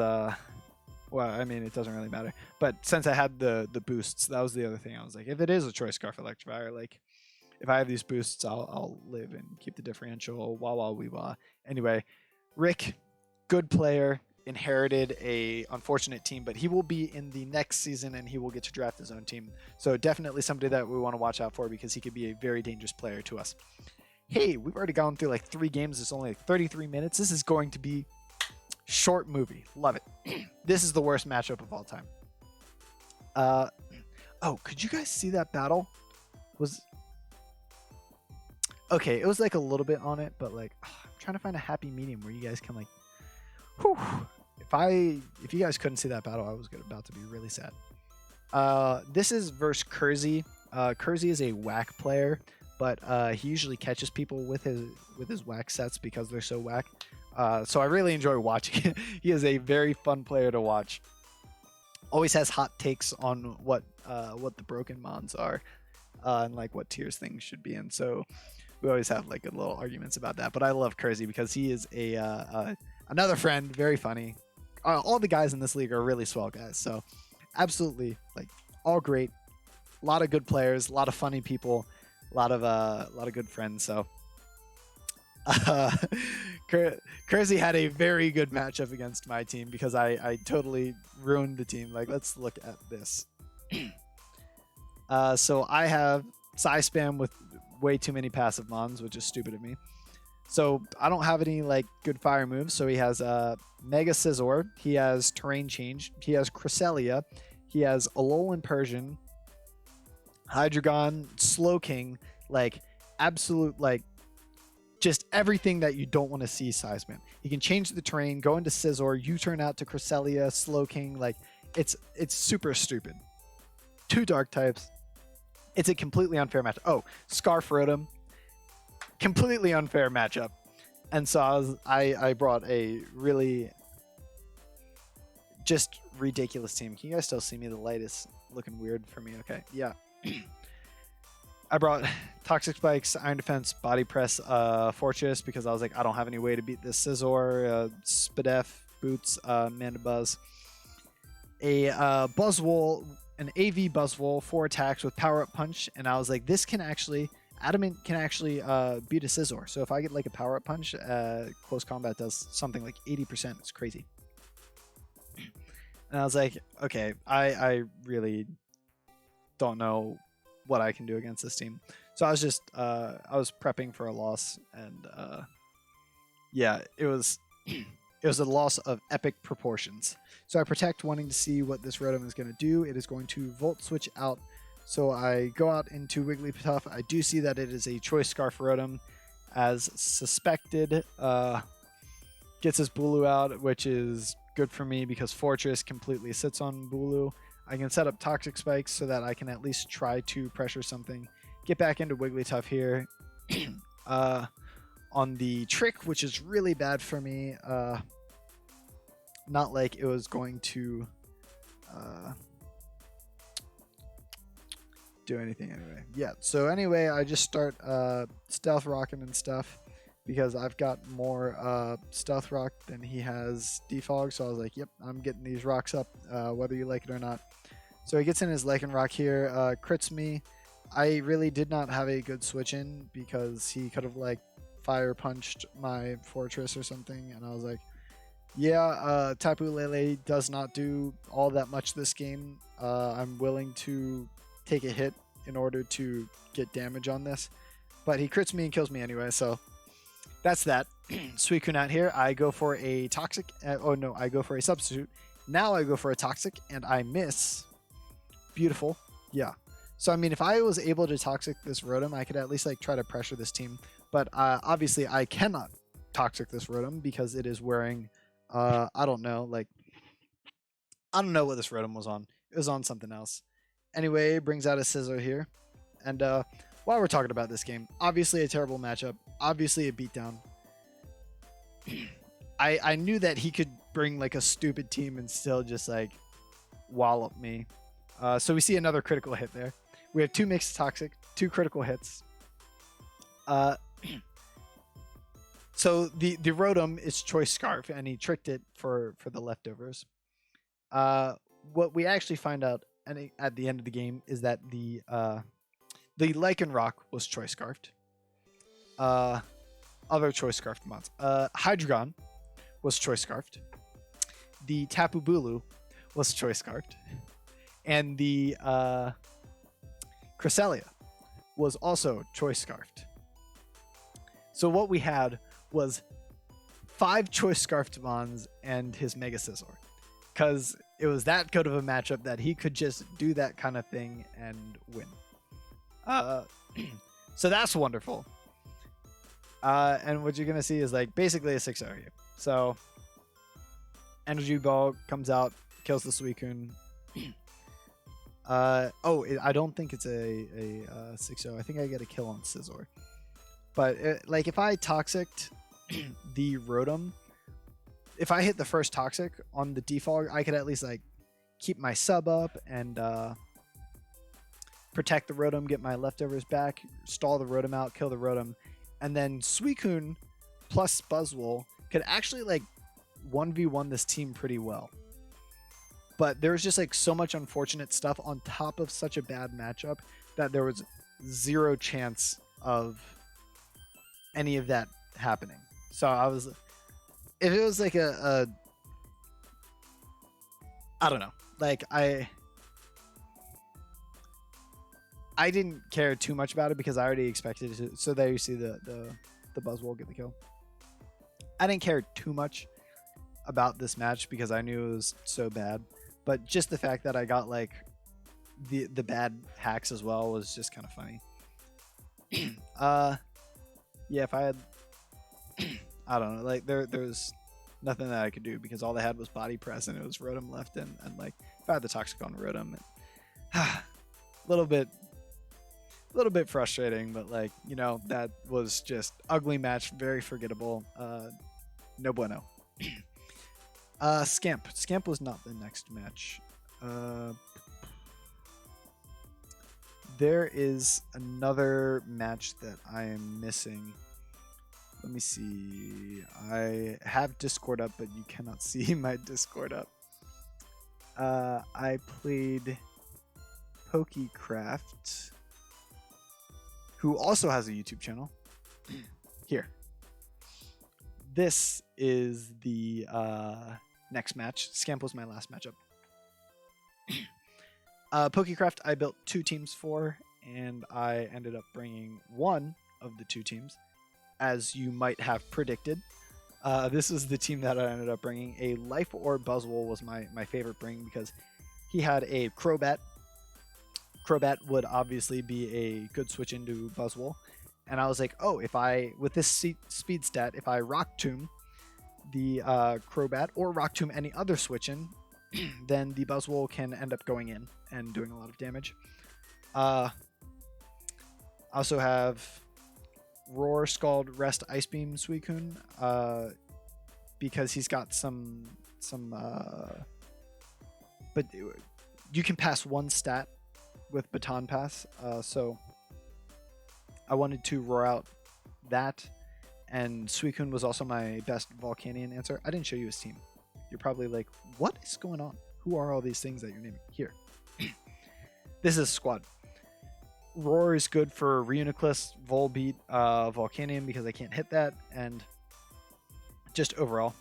well, I mean, it doesn't really matter. But since I had the boosts, that was the other thing. I was like, if it is a Choice Scarf Electivire, like, if I have these boosts, I'll live and keep the differential. Wah wah wee wah. Anyway, Rick, good player, inherited a unfortunate team, but he will be in the next season and he will get to draft his own team. So definitely somebody that we want to watch out for, because he could be a very dangerous player to us. Hey, we've already gone through like 3 games. It's only like 33 minutes. This is going to be short movie. Love it. This is the worst matchup of all time. Oh, could you guys see that battle? Okay, it was like a little bit on it, but like, I'm trying to find a happy medium where you guys can like, whew. If you guys couldn't see that battle, I was about to be really sad. This is versus Kersey. Kersey is a whack player, but he usually catches people with his whack sets because they're so whack. So I really enjoy watching. He is a very fun player to watch. Always has hot takes on what the broken mons are, and like what tiers things should be in. So we always have like good little arguments about that. But I love Kersey because he is another friend, very funny. All the guys in this league are really swell guys. So absolutely, like, all great. A lot of good players, a lot of funny people, a lot of good friends. So Kersey had a very good matchup against my team because I totally ruined the team. Like, let's look at this. So I have Psy Spam with way too many passive mons, which is stupid of me. So I don't have any like good fire moves. So he has Mega Scizor, he has Terrain Change, he has Cresselia, he has Alolan Persian, Hydreigon, Slowking, like absolute like just everything that you don't want to see Psy Spam. He can change the terrain, go into Scizor, U-turn out to Cresselia, Slowking, like it's super stupid. 2 dark types. It's a completely unfair matchup. Oh, Scarf Rotom. Completely unfair matchup. And so I brought a really just ridiculous team. Can you guys still see me? The light is looking weird for me. Okay, yeah. I brought Toxic Spikes, Iron Defense, Body Press, Fortress, because I was like, I don't have any way to beat this Scizor, Spadef, Boots, Mandibuzz. A Buzzwole, an AV Buzzwole, 4 attacks with Power Up Punch, and I was like, this can actually, Adamant can actually beat a Scizor. So if I get like a Power Up Punch, close combat does something like 80%. It's crazy. And I was like, okay, I really don't know what I can do against this team. So I was just I was prepping for a loss, and yeah, it was it was a loss of epic proportions. So I protect, wanting to see what this Rotom is going to do. It is going to Volt Switch out. So I go out into Wigglytuff. I do see that it is a Choice Scarf Rotom, as suspected. Gets his Bulu out, which is good for me because Fortress completely sits on Bulu. I can set up Toxic Spikes so that I can at least try to pressure something. Get back into Wigglytuff here. On the Trick, which is really bad for me. Not like it was going to do anything anyway. Yeah, so anyway, I just start Stealth Rocking and stuff because I've got more Stealth Rock than he has Defog. So I was like, yep, I'm getting these rocks up, whether you like it or not. So he gets in his Lichen Rock here, crits me. I really did not have a good switch in because he could have like fire punched my Fortress or something, and I was like, yeah, Tapu Lele does not do all that much this game. I'm willing to take a hit in order to get damage on this, but he crits me and kills me anyway, so that's that. Suicune out here. I go for a Toxic. Oh no, I go for a Substitute. Now I go for a Toxic, and I miss. Beautiful. Yeah. So, I mean, if I was able to Toxic this Rotom, I could at least, like, try to pressure this team. But, obviously, I cannot Toxic this Rotom because it is wearing, I don't know, like, I don't know what this Rotom was on. It was on something else. Anyway, brings out a Scizor here. And, while we're talking about this game, obviously a terrible matchup. Obviously a beatdown. I knew that he could bring, like, a stupid team and still just, like, wallop me. So we see another critical hit there. We have 2 mixed Toxic, 2 critical hits. So the Rotom is Choice Scarf, and he tricked it for the leftovers. What we actually find out at the end of the game is that the Lycanroc was Choice Scarfed. Other Choice Scarfed mods. Hydreigon was Choice Scarfed. The Tapu Bulu was Choice Scarfed. And the Cresselia was also Choice Scarfed. So what we had was 5 Choice Scarfed Mons and his Mega Scizor. Because it was that good of a matchup that he could just do that kind of thing and win. So that's wonderful. And what you're going to see is like basically a 6-0 here. So Energy Ball comes out, kills the Suicune. I don't think it's a 6-0. I think I get a kill on Scizor. But like if I Toxiced the Rotom, if I hit the first Toxic on the Defog, I could at least like keep my sub up and protect the Rotom, get my leftovers back, stall the Rotom out, kill the Rotom, and then Suicune plus Buzzwole could actually like 1v1 this team pretty well. But there was just like so much unfortunate stuff on top of such a bad matchup that there was 0 chance of any of that happening. So I was, if it was like I don't know, like I didn't care too much about it because I already expected it to. So there you see the Buzzwole get the kill. I didn't care too much about this match because I knew it was so bad. But just the fact that I got like the bad hacks as well was just kind of funny. Yeah, if I had, I don't know, like there's nothing that I could do because all they had was Body Press and it was Rotom left, and like if I had the Toxic on Rotom, a little bit frustrating, but like, you know, that was just ugly match, very forgettable. No bueno. Scamp. Scamp was not the next match. There is another match that I am missing. Let me see. I have Discord up, but you cannot see my Discord up. I played PokeCraft, who also has a YouTube channel. Here. This is the next match. Scamp was my last matchup. PokeCraft, I built 2 teams for, and I ended up bringing one of the 2 teams, as you might have predicted. This is the team that I ended up bringing. A Life Orb Buzzwole was my favorite bring because he had a Crobat. Crobat would obviously be a good switch into Buzzwole. And I was like, oh, if I, with this speed stat, if I Rock Tomb the Crobat or Rock Tomb any other switch in, then the Buzzwole can end up going in and doing a lot of damage. I also have Roar, Scald, Rest, Ice Beam, Suicune, because he's got some but you can pass 1 stat with Baton Pass, so I wanted to roar out that, and Suicune was also my best Volcanion answer. I didn't show you his team. You're probably like, what is going on? Who are all these things that you're naming? Here. This is squad. Roar is good for Reuniclus, Volbeat, Volcanion because I can't hit that, and just overall.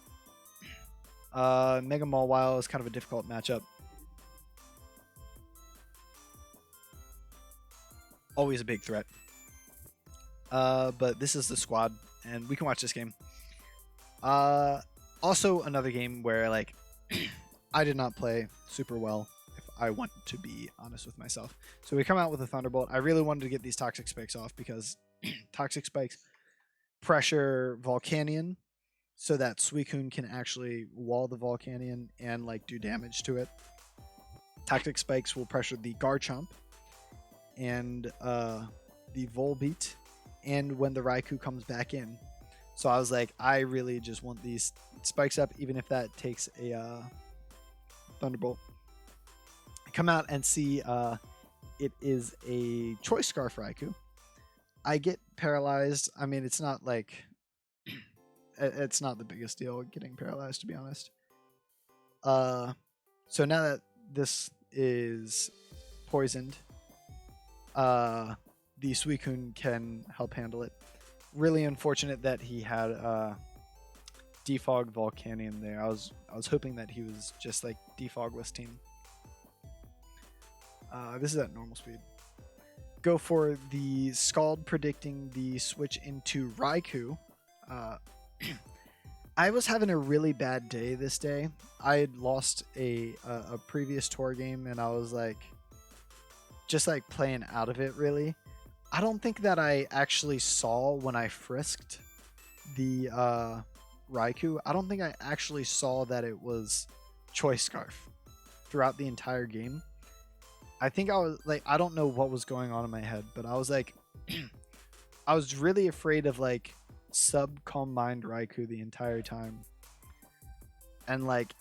Mega Mawile is kind of a difficult matchup. Always a big threat. But this is the squad, and we can watch this game. Also, another game where, like, I did not play super well, if I want to be honest with myself. So we come out with a Thunderbolt. I really wanted to get these Toxic Spikes off because Toxic Spikes pressure Volcanion so that Suicune can actually wall the Volcanion and, like, do damage to it. Toxic Spikes will pressure the Garchomp and the Volbeat, and when the Raikou comes back in. So I was like, I really just want these spikes up, even if that takes a Thunderbolt. I come out and see it is a Choice Scarf Raikou. I get paralyzed. I mean, it's not like it's not the biggest deal getting paralyzed, to be honest. So now that this is poisoned, the Suicune can help handle it. Really unfortunate that he had Defog Volcanion there. I was hoping that he was just like Defogless team. This is at normal speed. Go for the Scald, predicting the switch into Raikou. I was having a really bad day this day. I had lost a previous tour game, and I was like, just like playing out of it, really. I don't think that I actually saw when I frisked the Raikou. I don't think I actually saw that it was Choice Scarf throughout the entire game. I think I was like, I don't know what was going on in my head, but I was like, I was really afraid of like sub Calm Mind Raikou the entire time. And like,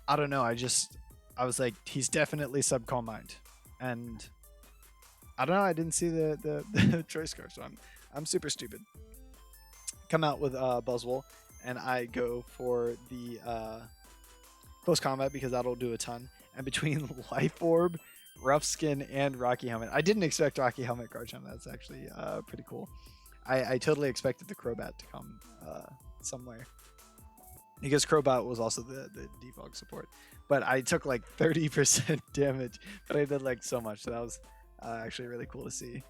I don't know, I was like, he's definitely sub Calm Mind. And I don't know, I didn't see the Choice Scarf, so I'm super stupid. Come out with Buzzwole, and I go for the close combat because that'll do a ton. And between Life Orb, Rough Skin, and Rocky Helmet, I didn't expect Rocky Helmet Garchomp. That's actually pretty cool. I totally expected the Crobat to come somewhere, because Crobat was also the defog support. But I took like 30% damage, but I did like so much, so that was actually really cool to see.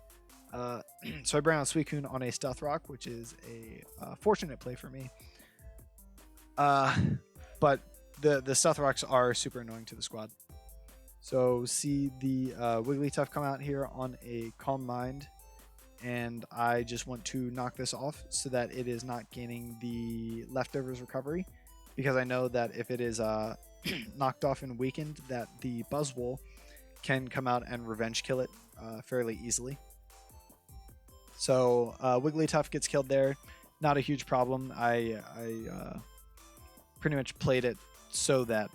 So I bring out Suicune on a Stealth Rock, which is a fortunate play for me. But the Stealth Rocks are super annoying to the squad. So see the Wigglytuff come out here on a Calm Mind, and I just want to knock this off so that it is not gaining the Leftovers recovery, because I know that if it is knocked off and weakened, that the Buzzwole can come out and revenge kill it fairly easily. So Wigglytuff gets killed there. Not a huge problem. I pretty much played it so that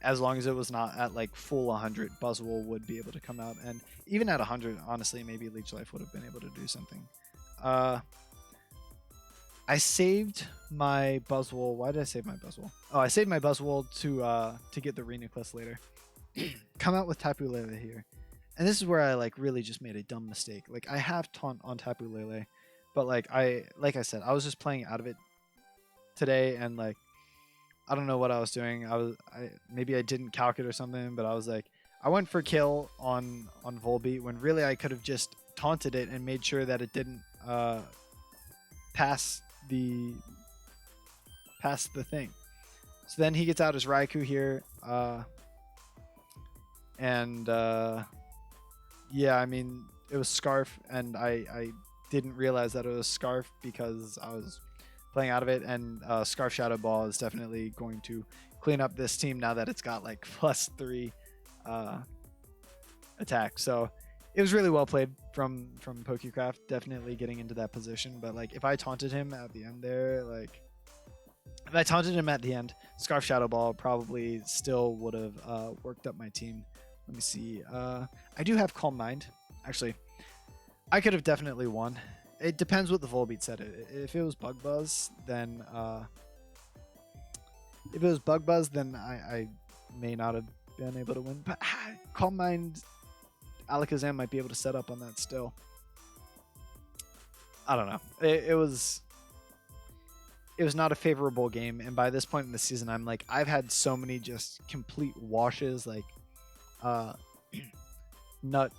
as long as it was not at like full 100, Buzzwole would be able to come out. And even at 100, honestly, maybe Leech Life would have been able to do something. I saved my Buzzwole. Why did I save my Buzzwole? Oh, I saved my Buzzwole to get the Renucleus later. Come out with Tapu Lele here. And this is where I like really just made a dumb mistake. Like I have Taunt on Tapu Lele, but like I said, I was just playing out of it today, and like I don't know what I was doing. Maybe I didn't calc it or something, but I was like, I went for kill on Volbeat when really I could have just taunted it and made sure that it didn't pass the thing. So then he gets out his Raikou here, yeah, I mean it was Scarf, and I didn't realize that it was Scarf because I was playing out of it, and Scarf Shadow Ball is definitely going to clean up this team now that it's got like +3 attack. So it was really well played from PokeCraft, definitely getting into that position. But like if I taunted him at the end there, like if I taunted him at the end, Scarf Shadow Ball probably still would have worked up my team. Let me see. I do have Calm Mind. Actually, I could have definitely won. It depends what the Volbeat said. If it was Bug Buzz, then I may not have been able to win. But Calm Mind, Alakazam might be able to set up on that still. I don't know. It was not a favorable game, and by this point in the season, I'm like, I've had so many just complete washes. Like, Nut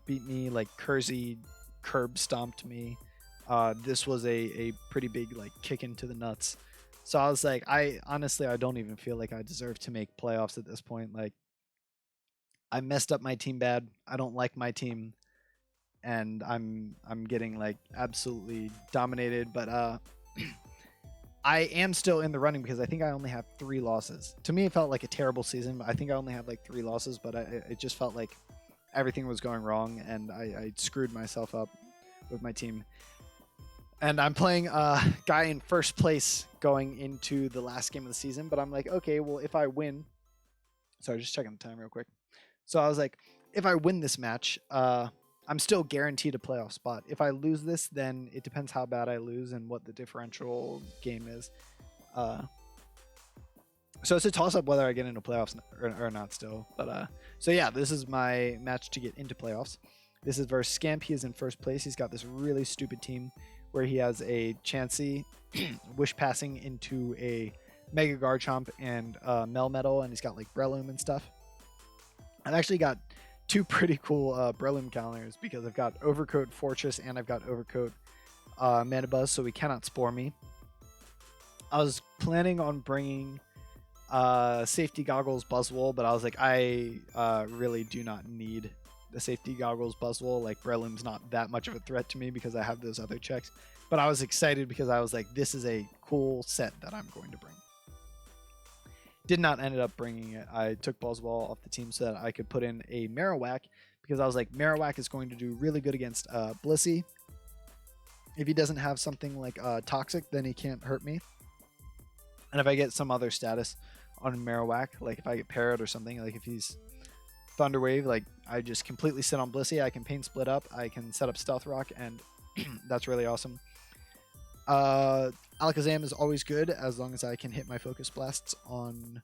beat me. Like Kersey curb stomped me. This was a pretty big like kick into the nuts. So I was like, I don't even feel like I deserve to make playoffs at this point. Like I messed up my team bad. I don't like my team, and I'm getting like absolutely dominated. But I am still in the running because I think I only have 3 losses. To me, it felt like a terrible season, but I think I only have like 3 losses. But it just felt like everything was going wrong, and I screwed myself up with my team. And I'm playing a guy in first place going into the last game of the season, but I'm like, okay, well, if I win... Sorry, just checking the time real quick. So I was like, if I win this match, I'm still guaranteed a playoff spot. If I lose this, then it depends how bad I lose and what the differential game is. So it's a toss-up whether I get into playoffs or not still. But so yeah, this is my match to get into playoffs. This is versus Scamp. He is in first place. He's got this really stupid team where he has a Chansey wish passing into a Mega Garchomp and Melmetal, and he's got like Breloom and stuff. I've actually got 2 pretty cool Breloom counters because I've got Overcoat Fortress and I've got Overcoat Manabuzz, so he cannot Spore me. I was planning on bringing Safety Goggles Buzzwole, but I was like, I really do not need the Safety Goggles Buzzwole. Like Breloom's not that much of a threat to me because I have those other checks. But I was excited because I was like, this is a cool set that I'm going to bring. Did not end up bringing it. I took Buzzwole off the team so that I could put in a Marowak because I was like, Marowak is going to do really good against Blissey. If he doesn't have something like Toxic, then he can't hurt me. And if I get some other status on Marowak, like if I get Parrot or something, like if he's Thunder Wave, like I just completely sit on Blissey. I can Pain Split up. I can set up Stealth Rock, and that's really awesome. Alakazam is always good as long as I can hit my Focus Blasts on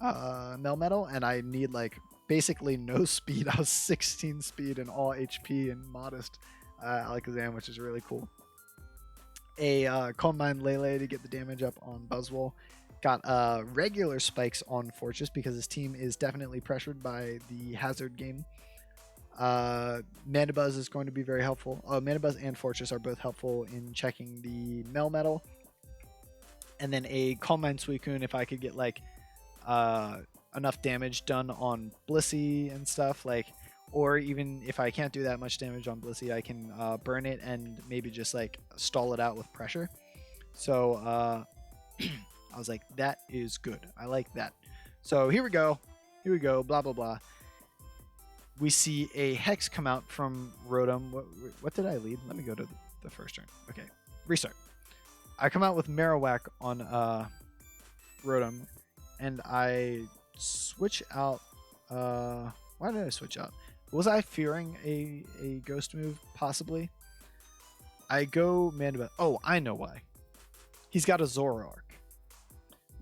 Melmetal, and I need like basically no speed. I was 16 speed and all HP and modest Alakazam, which is really cool. A Calm Mind Lele to get the damage up on Buzzwole. Got regular spikes on Fortress because his team is definitely pressured by the Hazard game. Manabuzz is going to be very helpful. Manabuzz and Fortress are both helpful in checking the Melmetal. And then a Calm Mind Suicune if I could get like enough damage done on Blissey and stuff, like, or even if I can't do that much damage on Blissey, I can burn it and maybe just like stall it out with pressure. So I was like, that is good. I like that. So here we go. Blah, blah, blah. We see a Hex come out from Rotom. What did I lead? Let me go to the first turn. Okay, restart. I come out with Marowak on Rotom, and I switch out. Why did I switch out? Was I fearing a ghost move? Possibly. I go Mandibuzz. Oh, I know why. He's got a Zoroark.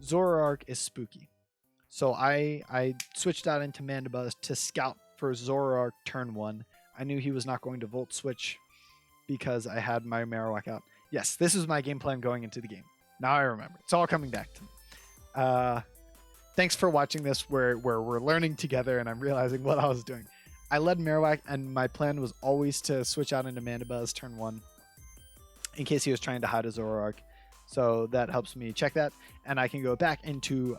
Zoroark is spooky. So I switched out into Mandibuzz to scout for Zoroark turn 1. I knew he was not going to Volt Switch because I had my Marowak out. Yes, this was my game plan going into the game. Now I remember. It's all coming back to me. Thanks for watching this where we're learning together and I'm realizing what I was doing. I led Marowak and my plan was always to switch out into Mandibuzz turn 1 in case he was trying to hide a Zoroark. So that helps me check that. And I can go back into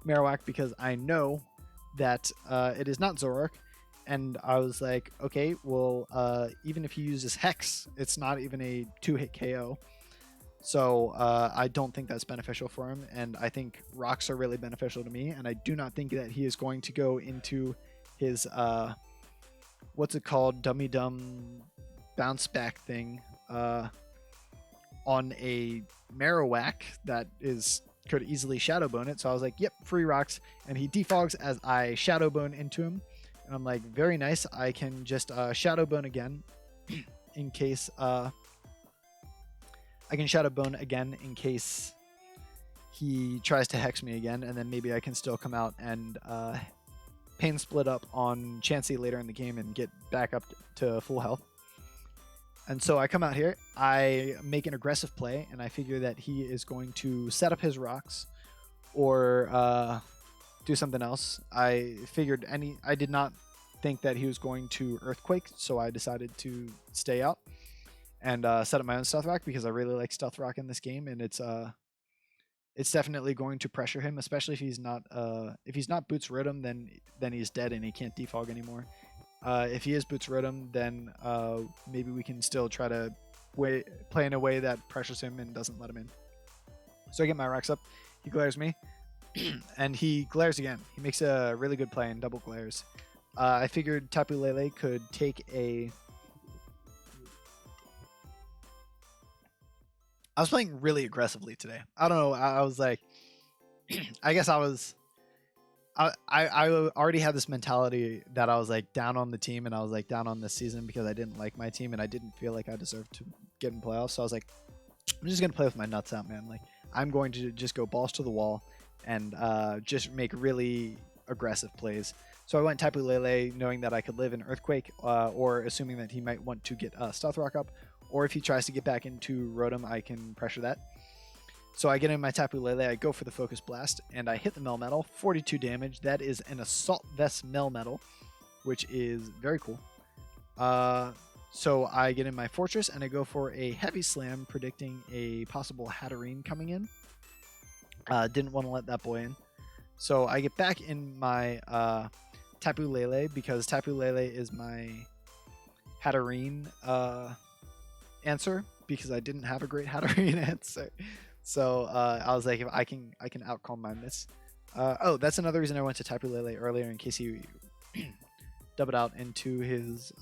Marowak because I know that it is not Zoroark. And I was like, okay, well, even if he uses Hex, it's not even a 2-hit KO. So I don't think that's beneficial for him. And I think rocks are really beneficial to me. And I do not think that he is going to go into his, what's it called, dummy dumb bounce back thing on a Marowak that could easily Shadow Bone it. So I was like, yep, free rocks. And he defogs as I Shadow Bone into him. And I'm like, very nice. I can just Shadow Bone again in case... I can Shadow Bone again in case he tries to Hex me again. And then maybe I can still come out and Pain Split up on Chansey later in the game and get back up to full health. And so I come out here, I make an aggressive play, and I figure that he is going to set up his rocks or do something else. I did not think that he was going to Earthquake, so I decided to stay out and set up my own Stealth Rock because I really like Stealth Rock in this game, and it's definitely going to pressure him, especially if he's not Boots Rotom, then he's dead and he can't defog anymore. If he is Boots Rotom, then maybe we can still try to play in a way that pressures him and doesn't let him in. So I get my rocks up. He glares me, and he glares again. He makes a really good play and double glares. I figured Tapu Lele could take a... I was playing really aggressively today. I don't know. I was like... I guess I was... I already had this mentality that I was like down on the team and I was like down on this season because I didn't like my team and I didn't feel like I deserved to get in playoffs. So I was like, I'm just gonna play with my nuts out, man. Like I'm going to just go balls to the wall and just make really aggressive plays. So I went Tapu Lele knowing that I could live in Earthquake or assuming that he might want to get Stealth Rock up, or if he tries to get back into Rotom, I can pressure that. So I get in my Tapu Lele, I go for the Focus Blast, and I hit the Melmetal, 42 damage. That is an Assault Vest Melmetal, which is very cool. So I get in my Fortress, and I go for a Heavy Slam, predicting a possible Hatterene coming in. Didn't want to let that boy in. So I get back in my Tapu Lele, because Tapu Lele is my Hatterene answer, because I didn't have a great Hatterene answer. So I was like, if I can outcall my miss. Oh, that's another reason I went to Tapu Lele earlier, in case he dubbed out into his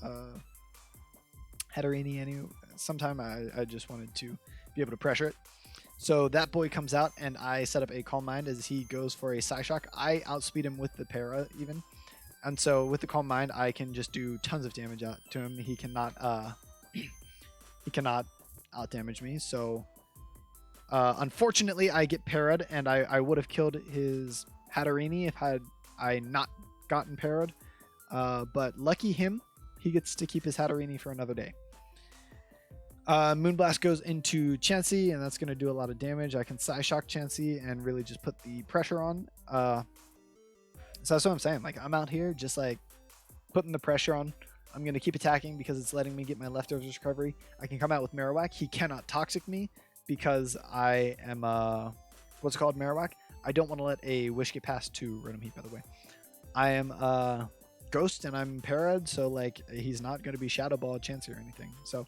Hatterene sometime. I just wanted to be able to pressure it. So that boy comes out, and I set up a Calm Mind as he goes for a Psyshock. I outspeed him with the Para even. And so with the Calm Mind, I can just do tons of damage out to him. He cannot out damage me. So unfortunately, I get parried, and I would have killed his Hatterene if I not gotten parried. But lucky him, he gets to keep his Hatterene for another day. Moonblast goes into Chansey, and that's going to do a lot of damage. I can Psyshock Chansey and really just put the pressure on. So that's what I'm saying. Like, I'm out here just like putting the pressure on. I'm going to keep attacking because it's letting me get my leftovers recovery. I can come out with Marowak. He cannot Toxic me because I am, what's it called, Marowak? I don't want to let a Wish get past to Rotom Heat, by the way. I am Ghost, and I'm parried, so like he's not going to be Shadow Ball, Chansey, or anything. So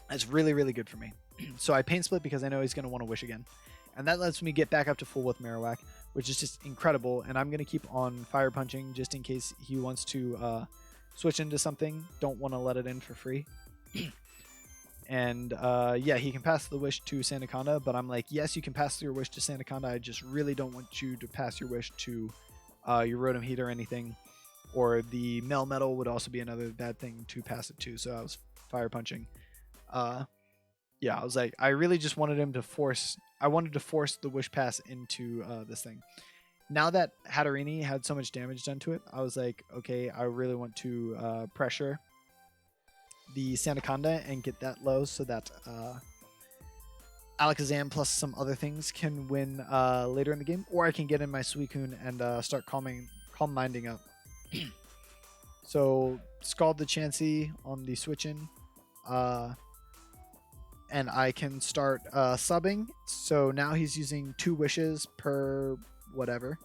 that's really, really good for me. So I Pain Split because I know he's going to want to Wish again. And that lets me get back up to full with Marowak, which is just incredible. And I'm going to keep on Fire Punching just in case he wants to switch into something. Don't want to let it in for free. And yeah, he can pass the wish to Sandaconda, but I'm like, yes, you can pass your wish to Sandaconda. I just really don't want you to pass your wish to your Rotom Heat or anything. Or the Melmetal would also be another bad thing to pass it to. So I was fire punching. Yeah, I was like, I really just wanted him to force. I wanted to force the wish pass into this thing. Now that Hatterini had so much damage done to it, I was like, okay, I really want to pressure the Sandaconda and get that low so that Alakazam plus some other things can win later in the game, or I can get in my Suicune and start calm minding up. So Scald the Chansey on the switch in, and I can start subbing. So now he's using 2 wishes per whatever.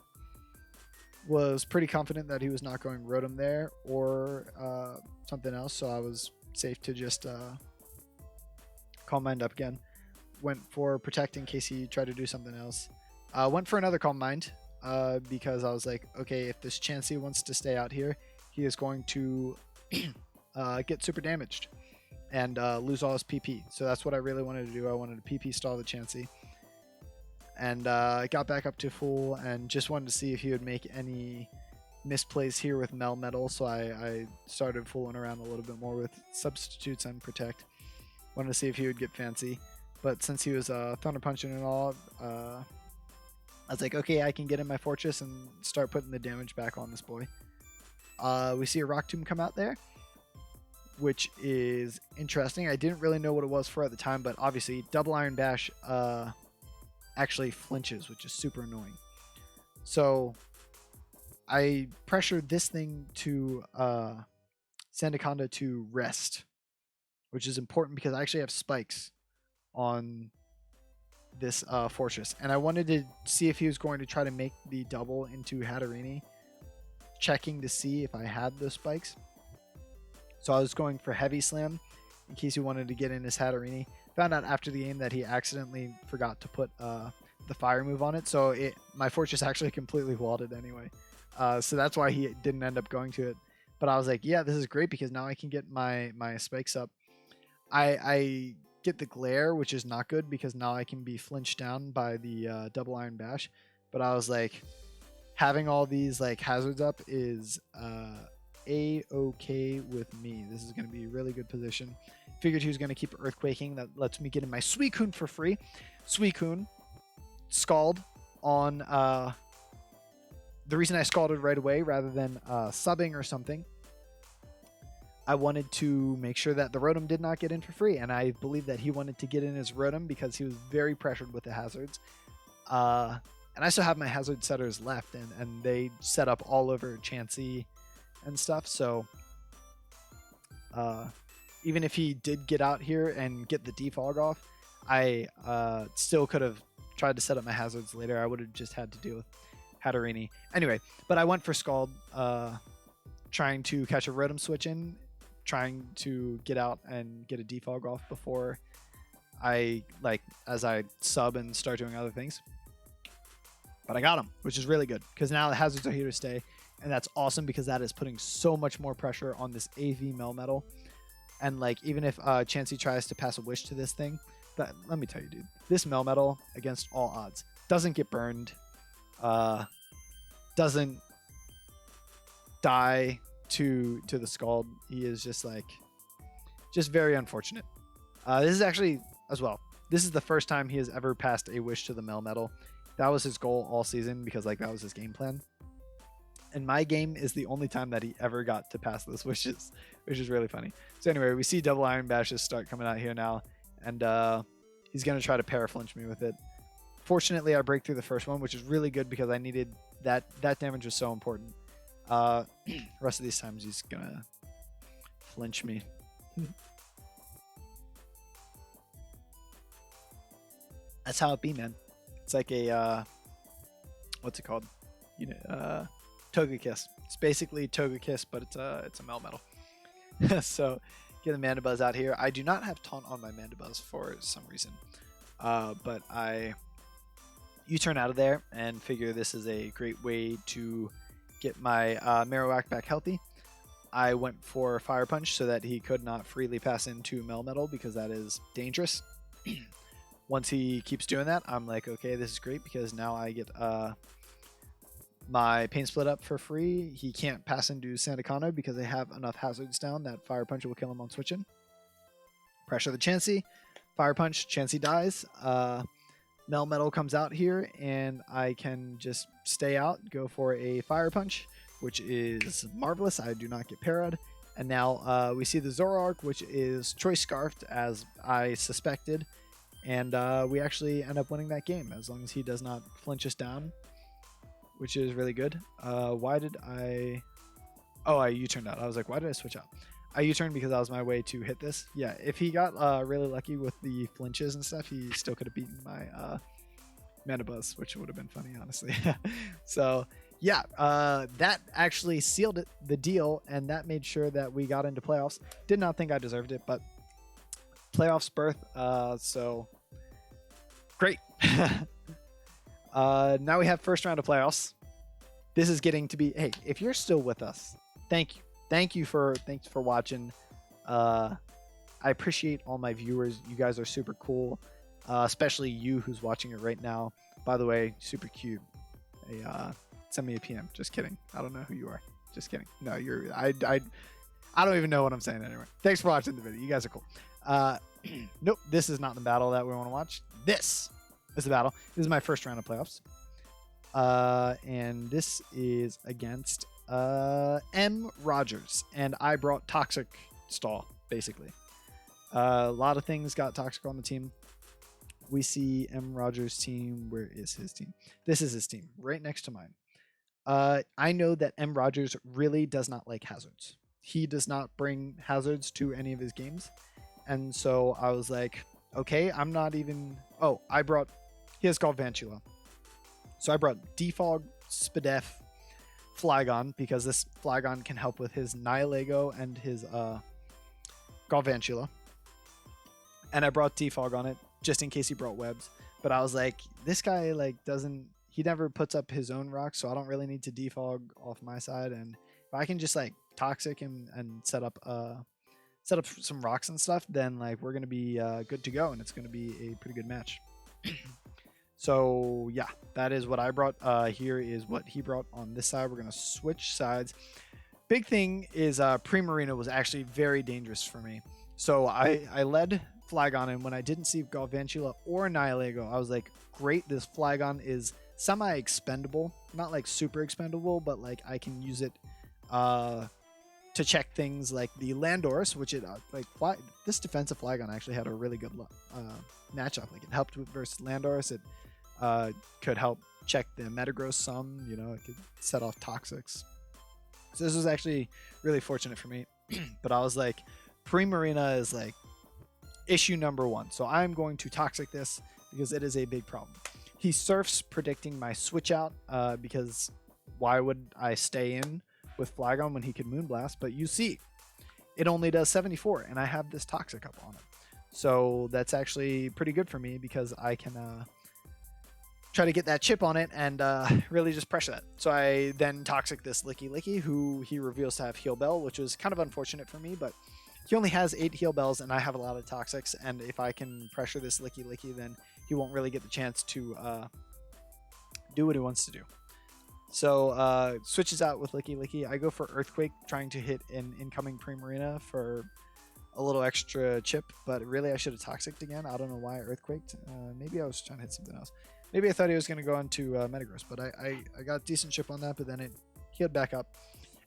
Was pretty confident that he was not going Rotom there or something else, so I was safe to just Calm Mind up again. Went for Protect in case he tried to do something else. Went for another Calm Mind because I was like, okay, if this Chansey wants to stay out here, he is going to get super damaged and lose all his PP. So that's what I really wanted to do. I wanted to PP stall the Chansey. And got back up to full and just wanted to see if he would make any misplays here with Melmetal. So I started fooling around a little bit more with substitutes and Protect. Wanted to see if he would get fancy. But since he was Thunder Punching and all, I was like, okay, I can get in my Fortress and start putting the damage back on this boy. We see a Rock Tomb come out there, which is interesting. I didn't really know what it was for at the time, but obviously Double Iron Bash actually flinches, which is super annoying. So I pressured this thing to Sandaconda to rest, which is important because I actually have spikes on this Fortress, and I wanted to see if he was going to try to make the double into Hatterini, checking to see if I had the spikes. So I was going for Heavy Slam in case he wanted to get in his Hatterini. Found out after the game that he accidentally forgot to put the fire move on it, so my Fortress actually completely walled it anyway. So that's why he didn't end up going to it. But I was like, yeah, this is great because now I can get my spikes up. I get the glare, which is not good because now I can be flinched down by the Double Iron Bash. But I was like, having all these like hazards up is a-okay with me. This is going to be a really good position. Figured he was going to keep Earthquaking. That lets me get in my Suicune for free. Suicune, Scald on... the reason I Scalded right away rather than subbing or something, I wanted to make sure that the Rotom did not get in for free. And I believe that he wanted to get in his Rotom because he was very pressured with the hazards. And I still have my hazard setters left, and they set up all over Chansey and stuff. So even if he did get out here and get the defog off, I still could have tried to set up my hazards later. I would have just had to deal with Hatterini. Anyway, but I went for Scald, trying to catch a Rotom switch in, trying to get out and get a defog off before as I sub and start doing other things. But I got him, which is really good because now the hazards are here to stay. And that's awesome because that is putting so much more pressure on this AV Melmetal. And like, even if Chansey tries to pass a wish to this thing, let me tell you, dude, this Melmetal against all odds doesn't get burned, doesn't die to the Scald. He is just very unfortunate. This is actually, as well, this is the first time he has ever passed a wish to the Melmetal. That was his goal all season because like that was his game plan. And my game is the only time that he ever got to pass those wishes, which is really funny. So anyway, we see Double Iron Bashes start coming out here now, and he's going to try to paraflinch me with it. Fortunately, I break through the first one, which is really good because I needed that. That damage was so important. Rest of these times, he's going to flinch me. That's how it be, man. It's like a, what's it called? You know, Togekiss. It's basically Togekiss, but it's a Melmetal. So get the Mandibuzz out here. I do not have Taunt on my Mandibuzz for some reason, but I U-turn out of there and figure this is a great way to get my Marowak back healthy. I went for Fire Punch so that he could not freely pass into Melmetal because that is dangerous. Once he keeps doing that, I'm like, okay, this is great because now I get my Pain Split up for free. He can't pass into Sandaconda because I have enough hazards down that Fire Punch will kill him on switching. Pressure the Chansey. Fire Punch. Chansey dies. Melmetal comes out here, and I can just stay out, go for a Fire Punch, which is marvelous. I do not get parried. And now we see the Zoroark, which is Choice Scarfed, as I suspected. And we actually end up winning that game, as long as he does not flinch us down, which is really good. Why did I... Oh, I U-turned out. I was like, why did I switch out? I U-turned because that was my way to hit this. Yeah, if he got really lucky with the flinches and stuff, he still could have beaten my Mana Buzz, which would have been funny, honestly. So, yeah, that actually sealed it, the deal, and that made sure that we got into playoffs. Did not think I deserved it, but playoffs berth, so great. Now we have first round of playoffs. This is getting to be, hey, if you're still with us, thank you. Thanks for watching. I appreciate all my viewers. You guys are super cool, especially you who's watching it right now. By the way, super cute. Hey, send me a PM. Just kidding. I don't know who you are. Just kidding. No, you're. I don't even know what I'm saying anyway. Thanks for watching the video. You guys are cool. Nope, this is not the battle that we want to watch. This is the battle. This is my first round of playoffs. And this is against M. Rogers, and I brought Toxic Stall, basically. A lot of things got toxic on the team. We see M. Rogers' team. Where is his team? This is his team, right next to mine. I know that M. Rogers really does not like hazards. He does not bring hazards to any of his games. And so I was like, okay, I'm not even... Oh, he has called Vantula. So I brought Defog, Spadef, Flygon, because this Flygon can help with his Nihilego and his Galvantula. And I brought Defog on it, just in case he brought Webs. But I was like, this guy he never puts up his own rocks, so I don't really need to Defog off my side. And if I can just Toxic him and set up some rocks and stuff, then we're gonna be good to go, and it's gonna be a pretty good match. So yeah, that is what I brought. Here is what he brought on this side. We're gonna switch sides. Big thing is Primarina was actually very dangerous for me. So I led Flygon, and when I didn't see Galvantula or Nihilego, I was like, great, this Flygon is semi-expendable. Not super expendable, but I can use it to check things like the Landorus, which this defensive Flygon actually had a really good matchup. It helped versus Landorus. It could help check the Metagross some. It could set off Toxics. So this was actually really fortunate for me. But I was like, Primarina is issue number one. So I'm going to Toxic this because it is a big problem. He surfs predicting my switch out because why would I stay in with Flygon when he could Moonblast? But you see, it only does 74, and I have this Toxic up on it. So that's actually pretty good for me because I can try to get that chip on it and really just pressure that. So I then Toxic this Licky, who he reveals to have Heal Bell, which was kind of unfortunate for me, but he only has 8 Heal Bells, and I have a lot of Toxics, and if I can pressure this Licky, then he won't really get the chance to do what he wants to do. So switches out with Licky. I go for Earthquake, trying to hit an incoming Primarina for a little extra chip, but really I should have Toxic'd again. I don't know why I Earthquaked. Maybe I was trying to hit something else. Maybe I thought he was going to go into Metagross, but I got decent chip on that, but then it healed back up.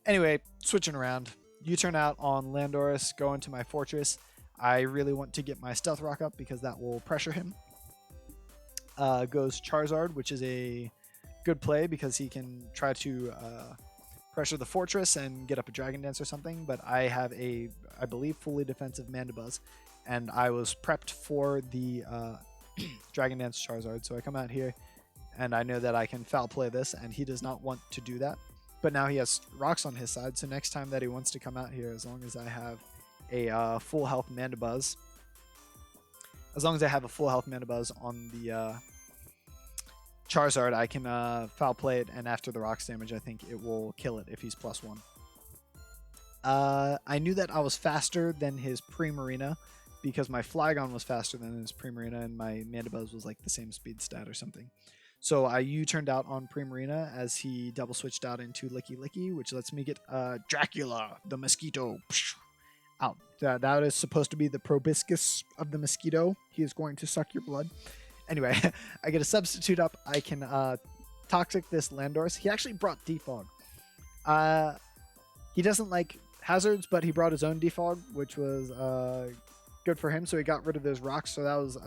Anyway, switching around. U-turn out on Landorus, go into my Fortress. I really want to get my Stealth Rock up because that will pressure him. Goes Charizard, which is a good play because he can try to pressure the Fortress and get up a Dragon Dance or something, but I have I believe, fully defensive Mandibuzz, and I was prepped for the Dragon Dance Charizard, so I come out here, and I know that I can foul play this, and he does not want to do that. But now he has rocks on his side, so next time that he wants to come out here, as long as I have a full health Mandibuzz, on the Charizard, I can foul play it, and after the rocks damage, I think it will kill it if he's +1. I knew that I was faster than his pre-marina because my Flygon was faster than his pre-marina and my Mandibuzz was like the same speed stat or something. So I U-turned out on pre-marina as he double switched out into Licky Licky, which lets me get Dracula, the mosquito, out. That is supposed to be the proboscis of the mosquito. He is going to suck your blood. Anyway, I get a substitute up. I can Toxic this Landorus. He actually brought Defog. He doesn't like hazards, but he brought his own Defog, which was good for him. So he got rid of those rocks. So that was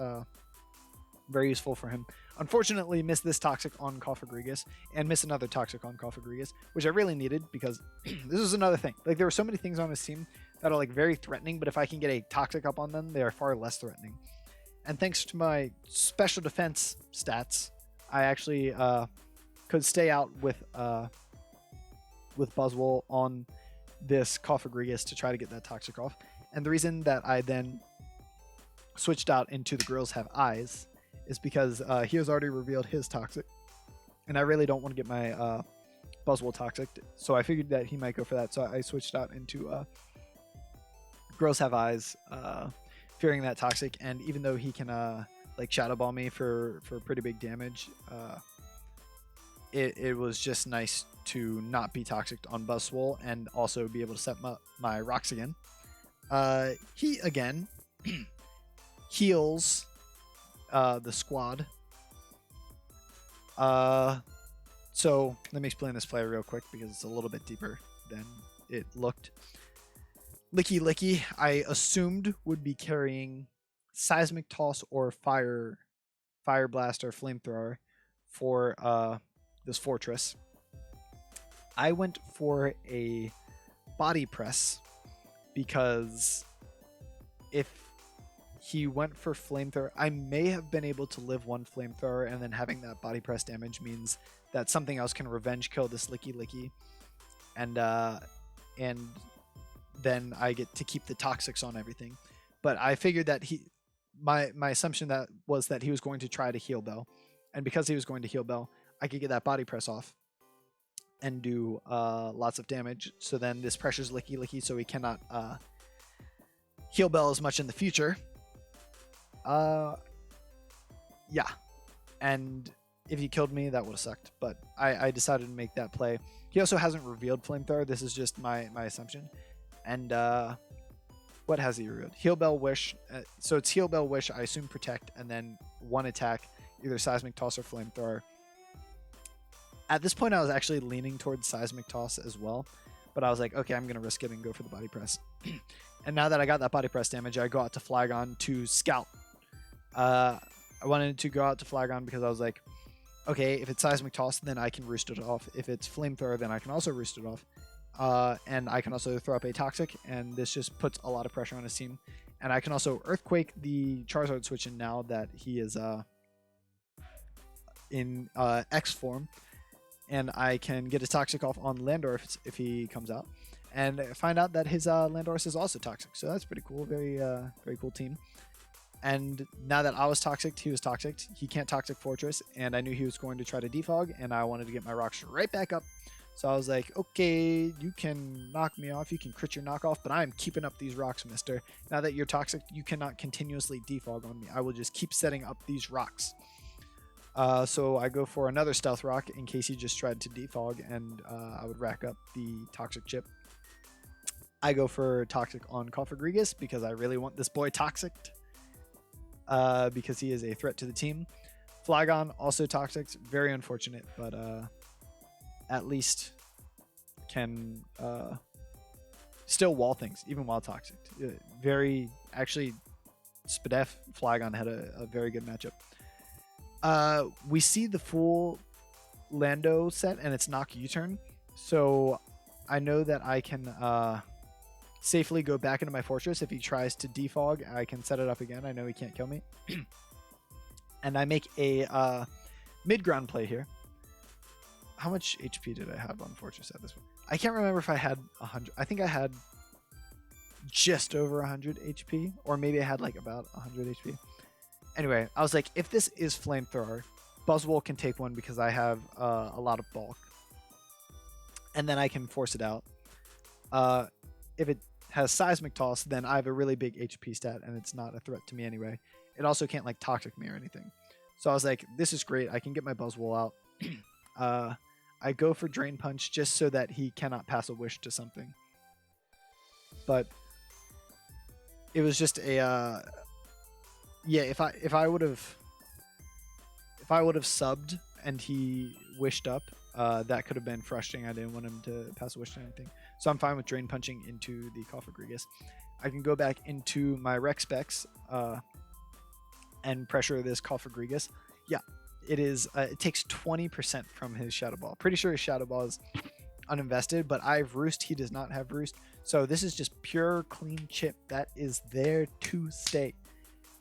very useful for him. Unfortunately, missed this Toxic on Cofagrigus and missed another Toxic on Cofagrigus, which I really needed because this is another thing. Like there were so many things on his team that are like very threatening, but if I can get a Toxic up on them, they are far less threatening. And thanks to my special defense stats, I actually could stay out with Buzzwole on this Cofagrigus to try to get that Toxic off. And the reason that I then switched out into the Grills Have Eyes is because he has already revealed his Toxic, and I really don't want to get my Buzzwole Toxic, so I figured that he might go for that, so I switched out into Grills Have Eyes, fearing that Toxic, and even though he can like Shadow Ball me for pretty big damage, it was just nice to not be Toxic on Buzzwole and also be able to set my rocks again. He again heals the squad. So let me explain this play real quick because it's a little bit deeper than it looked. Licky Licky, I assumed would be carrying Seismic Toss or Fire Blast or Flamethrower for this fortress. I went for a Body Press because if he went for Flamethrower, I may have been able to live one Flamethrower, and then having that Body Press damage means that something else can revenge kill this Licky Licky, and then I get to keep the Toxics on everything. But I figured that my assumption that was that he was going to try to Heal Bell, and because he was going to Heal Bell, I could get that Body Press off and do lots of damage. So then this pressures Licky Licky, so he cannot Heal Bell as much in the future. Yeah, and if he killed me, that would have sucked, but I decided to make that play. He also hasn't revealed Flamethrower. This is just my assumption. And what has he revealed? Heal Bell, Wish. So it's Heal Bell, Wish, I assume Protect, and then one attack, either Seismic Toss or Flamethrower. At this point, I was actually leaning towards Seismic Toss as well, but I was like, okay, I'm going to risk it and go for the Body Press. And now that I got that Body Press damage, I go out to Flygon to Scout. I wanted to go out to Flygon because I was like, okay, if it's Seismic Toss, then I can roost it off. If it's Flamethrower, then I can also roost it off. And I can also throw up a Toxic, and this just puts a lot of pressure on his team. And I can also Earthquake the Charizard switch in now that he is in X form. And I can get a Toxic off on Landor if he comes out. And find out that his Landorus is also Toxic. So that's pretty cool. Very cool team. And now that I was Toxic, he was Toxic. He can't Toxic Fortress, and I knew he was going to try to defog, and I wanted to get my rocks right back up. So I was like, okay, you can knock me off, you can crit your knockoff, but I'm keeping up these rocks, mister. Now that you're Toxic, you cannot continuously defog on me. I will just keep setting up these rocks. So I go for another Stealth Rock in case he just tried to defog, and I would rack up the Toxic chip. I go for Toxic on Cofagrigus because I really want this boy Toxic. Because he is a threat to the team. Flygon, also Toxic. Very unfortunate, but at least can still wall things, even while Toxic. Actually, Spadef, Flygon had a very good matchup. We see the full Lando set, and it's Knock U-turn. So I know that I can safely go back into my fortress. If he tries to defog, I can set it up again. I know he can't kill me. And I make a mid-ground play here. How much HP did I have on fortress at this point? I can't remember if I had 100. I think I had just over 100 HP, or maybe I had like about 100 HP. Anyway, I was like, if this is Flamethrower, Buzzwole can take one because I have a lot of bulk. And then I can force it out. if it has Seismic Toss, then I have a really big HP stat, and it's not a threat to me anyway. It also can't like Toxic me or anything. So I was like, this is great. I can get my Buzzwole out. I go for Drain Punch just so that he cannot pass a Wish to something. But it was just a yeah. If I would have subbed and he wished up, that could have been frustrating. I didn't want him to pass a Wish to anything. So I'm fine with Drain Punching into the Cofagrigus. I can go back into my Rex Specs and pressure this Cofagrigus. Yeah, it is. It takes 20% from his Shadow Ball. Pretty sure his Shadow Ball is uninvested, but I have Roost. He does not have Roost. So this is just pure clean chip that is there to stay.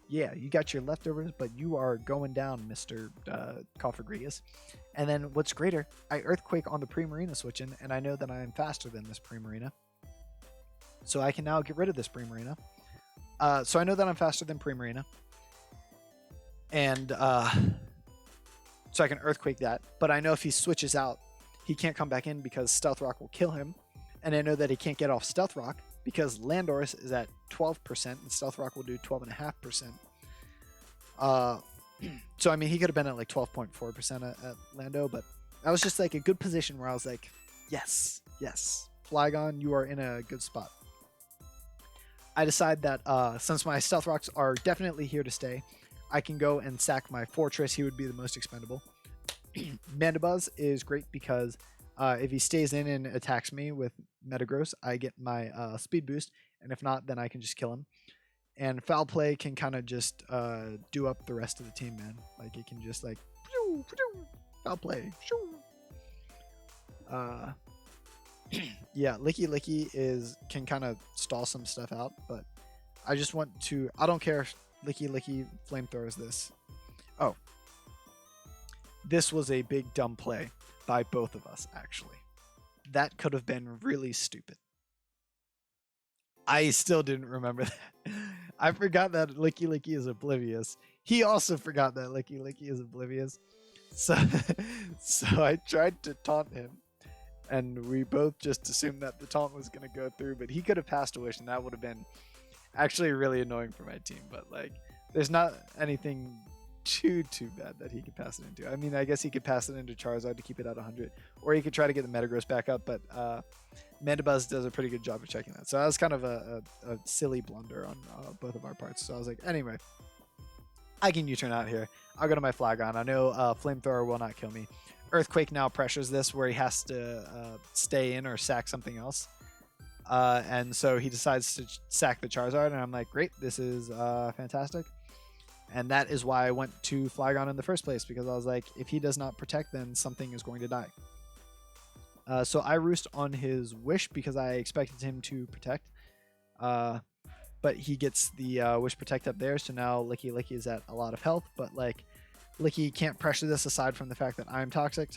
Yeah, you got your leftovers, but you are going down, Mr. Cofagrigus. And then what's greater, I Earthquake on the Primarina switch in, and I know that I am faster than this Primarina. So I can now get rid of this Primarina. So I know that I'm faster than Primarina. And so I can Earthquake that. But I know if he switches out, he can't come back in because Stealth Rock will kill him. And I know that he can't get off Stealth Rock because Landorus is at 12% and Stealth Rock will do 12.5%. So, I mean, he could have been at like 12.4% at Lando, but that was just like a good position where I was like, yes, yes, Flygon, you are in a good spot. I decide that since my Stealth Rocks are definitely here to stay, I can go and sack my Fortress. He would be the most expendable. Mandibuzz is great because if he stays in and attacks me with Metagross, I get my speed boost, and if not, then I can just kill him. And Foul Play can kind of just do up the rest of the team, man. Like, it can just, like, Foul Play. Yeah, Licky Licky can kind of stall some stuff out, but I just want to... I don't care if Licky Licky flamethrowers this. Oh. This was a big dumb play by both of us, actually. That could have been really stupid. I still didn't remember that. I forgot that Licky Licky is oblivious. He also forgot that Licky Licky is oblivious. So I tried to taunt him, and we both just assumed that the taunt was going to go through, but he could have passed a Wish, and that would have been actually really annoying for my team. But, like, there's not anything too bad that he could pass it into. I mean, I guess he could pass it into Charizard to keep it at 100, or he could try to get the Metagross back up, but Mandibuzz does a pretty good job of checking that. So that was kind of a silly blunder on both of our parts. So I was like, anyway, I can U-turn out here. I'll go to my Flygon. I know Flamethrower will not kill me. Earthquake now pressures this where he has to stay in or sack something else. And so he decides to sack the Charizard, and I'm like, great, this is fantastic. And that is why I went to Flygon in the first place, because I was like, if he does not protect, then something is going to die. So I roost on his Wish because I expected him to protect. But he gets the Wish Protect up there, so now Licky Licky is at a lot of health, but like Licky can't pressure this aside from the fact that I'm toxic.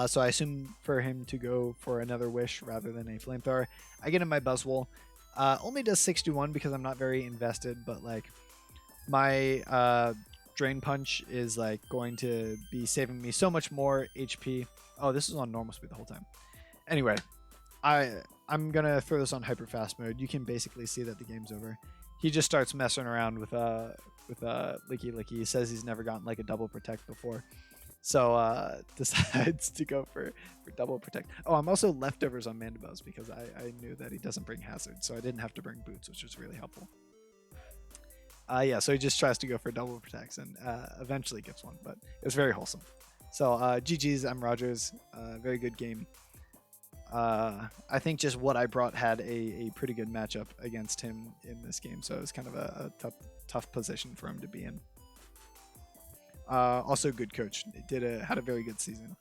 So I assume for him to go for another Wish rather than a Flamethrower. I get him my Buzzwole. Only does 61 because I'm not very invested, but like my Drain Punch is like going to be saving me so much more HP. Oh, this is on normal speed the whole time. Anyway, I'm gonna throw this on hyper fast mode. You can basically see that the game's over. He just starts messing around with Licky Licky. He says he's never gotten like a double protect before, so decides to go for double protect. Oh, I'm also leftovers on Mandibuzz because I knew that he doesn't bring Hazard, so I didn't have to bring Boots, which was really helpful. Yeah, so he just tries to go for double protects and eventually gets one, but it was very wholesome. So GG's, I'm Rogers. Very good game. I think just what I brought had a pretty good matchup against him in this game, so it was kind of a tough position for him to be in. Also, good coach. Had a very good season.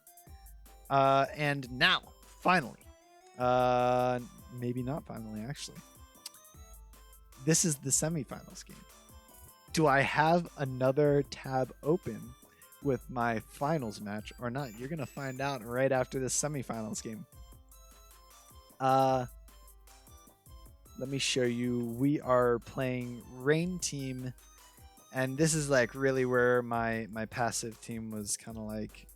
And now, finally, maybe not finally, actually. This is the semifinals game. Do I have another tab open with my finals match or not? You're gonna find out right after this semifinals game. Let me show you. We are playing Rain Team, and this is like really where my passive team was kind of like,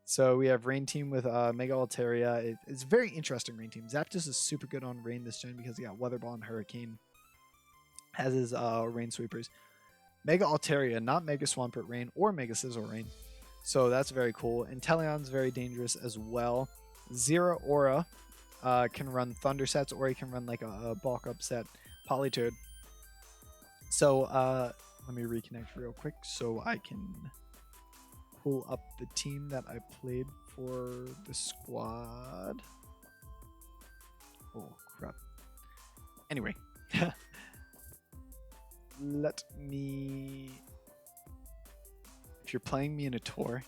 So we have Rain team with Mega Altaria. It's a very interesting Rain team. Zapdos is super good on Rain this gen because he got Weather Ball and Hurricane as his Rain sweepers. Mega Altaria, not Mega Swampert Rain or Mega Sizzle Rain. So that's very cool. Inteleon's very dangerous as well. Zero Aura can run Thunder sets, or he can run like a bulk up set Politoed. So let me reconnect real quick so I can pull up the team that I played for the squad. Oh crap. Anyway, let me. If you're playing me in a tour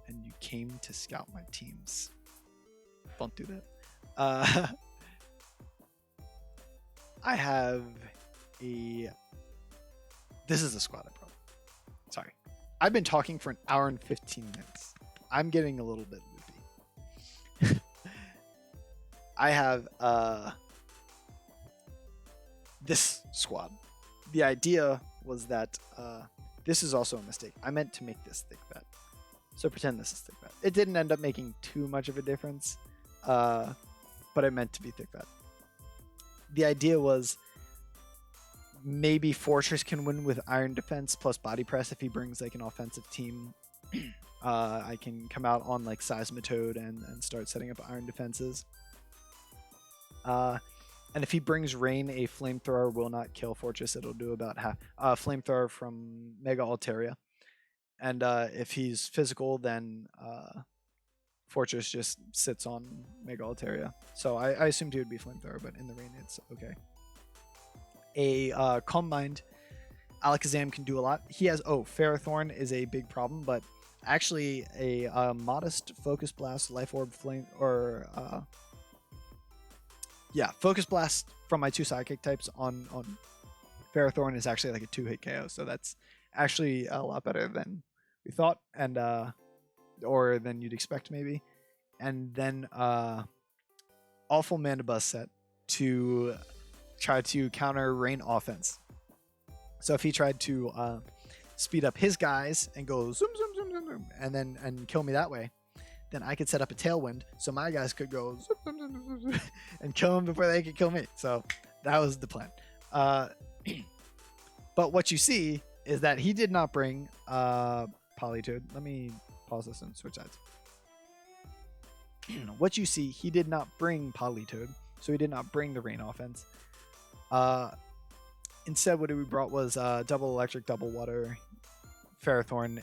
and you came to scout my teams, don't do that. I have a. This is the squad I brought. Sorry. I've been talking for an hour and 15 minutes. I'm getting a little bit loopy. I have this squad. The idea was that this is also a mistake. I meant to make this thick bet. So pretend this is thick bet. It didn't end up making too much of a difference, but it meant to be thick bet. The idea was maybe Fortress can win with Iron Defense plus Body Press if he brings like an offensive team. I can come out on like Seismitoad and start setting up Iron Defenses. And if he brings Rain, a Flamethrower will not kill Fortress. It'll do about half. Flamethrower from Mega Altaria. And if he's physical, then Fortress just sits on Mega Altaria. So I assumed he would be Flamethrower, but in the Rain, it's okay. A Calm Mind, Alakazam can do a lot. He has, Ferrothorn is a big problem, but actually a modest Focus Blast, Life Orb, Flame, or Focus Blast from my two Psychic types on Ferrothorn is actually like a 2-hit KO, so that's actually a lot better than we thought, and or than you'd expect maybe. And then Awful Mandibuzz set to try to counter Rain offense. So if he tried to speed up his guys and go zoom zoom zoom zoom zoom and kill me that way, then I could set up a Tailwind so my guys could go zoom, zoom, zoom, zoom, zoom, and kill him before they could kill me. So that was the plan. But what you see is that he did not bring Politoed. Let me pause this and switch sides. What you see, he did not bring Politoed, so he did not bring the Rain offense. Instead, what we brought was double electric, double water, Ferrothorn,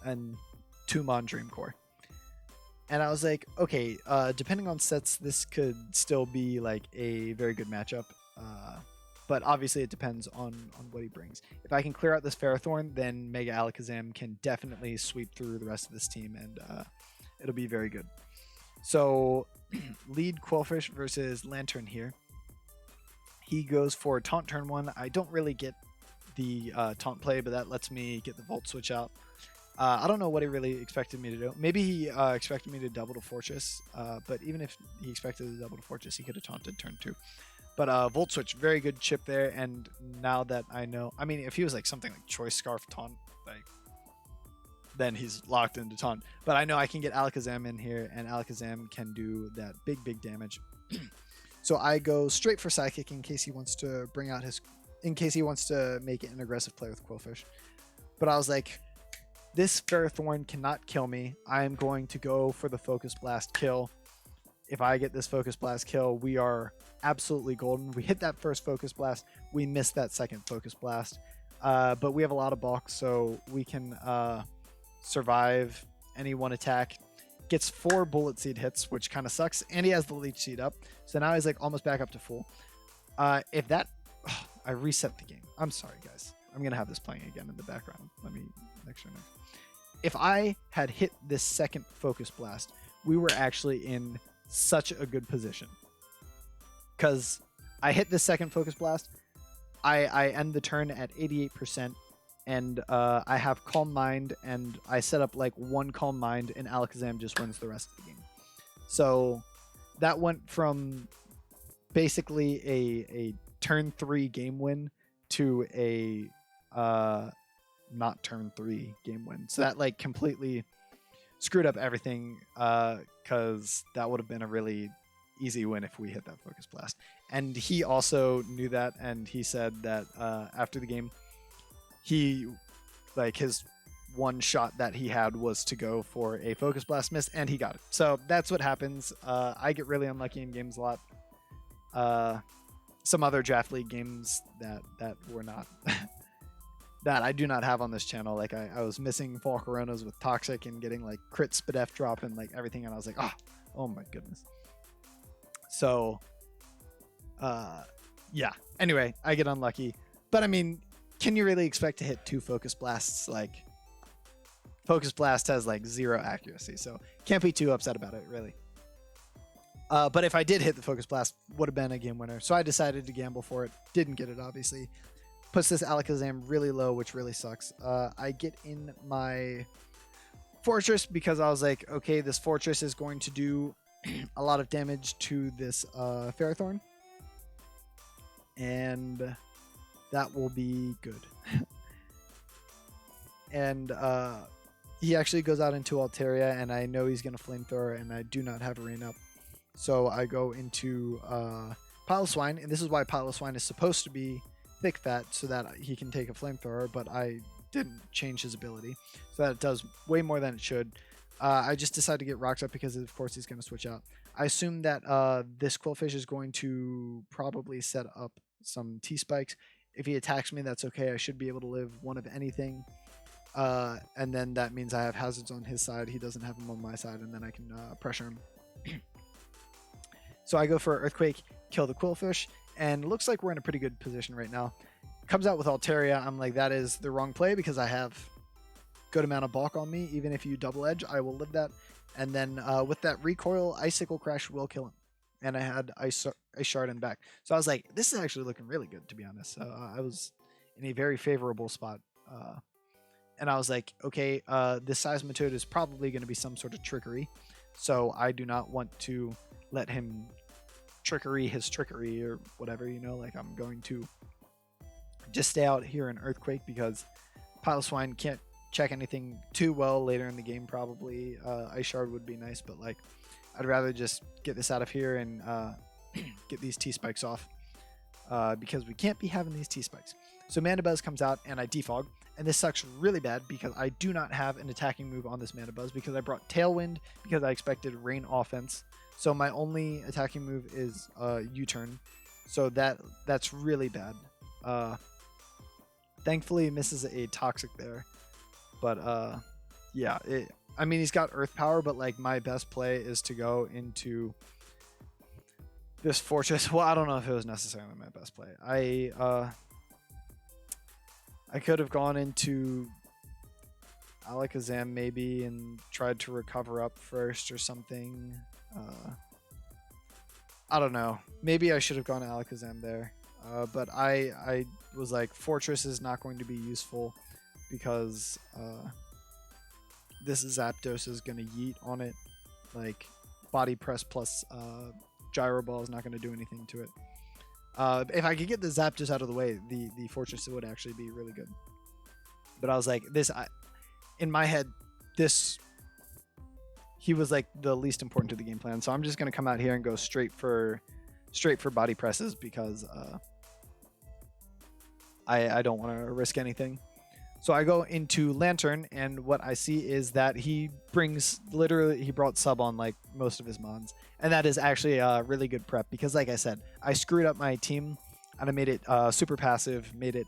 and Tumon Dreamcore. And I was like, okay, depending on sets, this could still be like a very good matchup. But obviously it depends on what he brings. If I can clear out this Ferrothorn, then Mega Alakazam can definitely sweep through the rest of this team, and it'll be very good. So lead Quillfish versus Lantern here. He goes for Taunt turn 1. I don't really get the Taunt play, but that lets me get the Volt Switch out. I don't know what he really expected me to do. Maybe he expected me to double to Fortress, but even if he expected to double to Fortress, he could have taunted turn 2. But Volt Switch, very good chip there, and now that I know... I mean, if he was like something like Choice Scarf Taunt, like, then he's locked into Taunt. But I know I can get Alakazam in here, and Alakazam can do that big, big damage. So I go straight for Psychic in case he wants to bring out his... in case he wants to make it an aggressive play with Quillfish. But I was like, this Ferrothorn cannot kill me. I am going to go for the Focus Blast kill. If I get this Focus Blast kill, we are absolutely golden. We hit that first Focus Blast. We missed that second Focus Blast. But we have a lot of bulk, so we can survive any one attack. Gets 4 Bullet Seed hits, which kind of sucks. And he has the Leech Seed up. So now he's like almost back up to full. If that... I reset the game. I'm sorry, guys. I'm going to have this playing again in the background. Let me... next. If I had hit this second Focus Blast, we were actually in such a good position. Because I hit this second Focus Blast. I end the turn at 88%. And I have Calm Mind, and I set up like 1 Calm Mind, and Alakazam just wins the rest of the game. So that went from basically a turn 3 game win to a not turn 3 game win. So that like completely screwed up everything, because that would have been a really easy win if we hit that focus blast. And he also knew that, and he said that after the game, he like his one shot that he had was to go for a focus blast miss, and he got it. So that's what happens. I get really unlucky in games a lot. Some other draft league games that were not that I do not have on this channel. Like I was missing fall coronas with toxic and getting like crit spadef drop and like everything, and I was like, oh my goodness. So yeah. Anyway, I get unlucky. But I mean, can you really expect to hit 2 focus blasts? Like focus blast has like 0 accuracy, so can't be too upset about it, really. But if I did hit the focus blast, would have been a game winner. So I decided to gamble for it. Didn't get it, obviously. Puts this Alakazam really low, which really sucks. I get in my Fortress because I was like, okay, this Fortress is going to do a lot of damage to this Ferrothorn. And that will be good. And he actually goes out into Altaria, and I know he's going to Flamethrower, and I do not have a rain up. So I go into Piloswine, and this is why Piloswine is supposed to be thick fat, so that he can take a Flamethrower, but I didn't change his ability, so that it does way more than it should. I just decided to get Rocks up because of course he's going to switch out. I assume that this Quillfish is going to probably set up some T-Spikes. If he attacks me, that's okay. I should be able to live one of anything. And then that means I have hazards on his side. He doesn't have them on my side, and then I can pressure him. So I go for Earthquake, kill the Quillfish, and it looks like we're in a pretty good position right now. Comes out with Altaria. I'm like, that is the wrong play because I have good amount of bulk on me. Even if you double edge, I will live that. And then with that recoil, Icicle Crash will kill him. And I had Ice Shard in back. So I was like, this is actually looking really good, to be honest. I was in a very favorable spot. And I was like, okay, this Seismitoad is probably going to be some sort of trickery. So I do not want to let him trickery his trickery or whatever, you know, like I'm going to just stay out here in Earthquake because Piloswine can't check anything too well later in the game probably. Ice Shard would be nice, but like I'd rather just get this out of here and get these T-Spikes off because we can't be having these T-Spikes. So Mandibuzz comes out and I defog, and this sucks really bad because I do not have an attacking move on this Mandibuzz because I brought Tailwind because I expected rain offense. So my only attacking move is U-turn. So that's really bad. Thankfully he misses a toxic there. But yeah, I mean he's got Earth Power, but like my best play is to go into this Fortress. Well, I don't know if it was necessarily my best play. I could have gone into Alakazam maybe and tried to recover up first or something. I don't know. Maybe I should have gone to Alakazam there. But I was like, Fortress is not going to be useful because this Zapdos is going to yeet on it. Like, Body Press plus Gyro Ball is not going to do anything to it. If I could get the Zapdos out of the way, the Fortress would actually be really good. But I was like, in my head, he was like the least important to the game plan. So I'm just going to come out here and go straight for body presses because I don't want to risk anything. So I go into Lantern, and what I see is that he brought sub on like most of his mons. And that is actually a really good prep because like I said, I screwed up my team and I made it super passive, made it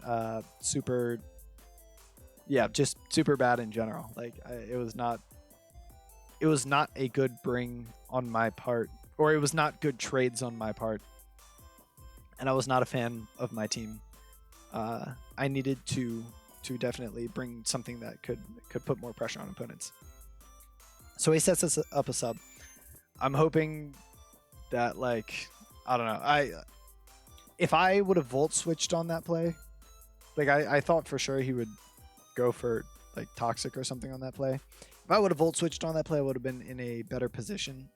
just super bad in general. Like it was not a good bring on my part, or it was not good trades on my part. And I was not a fan of my team. I needed to definitely bring something that could put more pressure on opponents. So he sets us up a sub. I'm hoping that, like, I don't know. If I would have Volt switched on that play, like I thought for sure he would go for like Toxic or something on that play. If I would have Volt switched on that play, I would have been in a better position.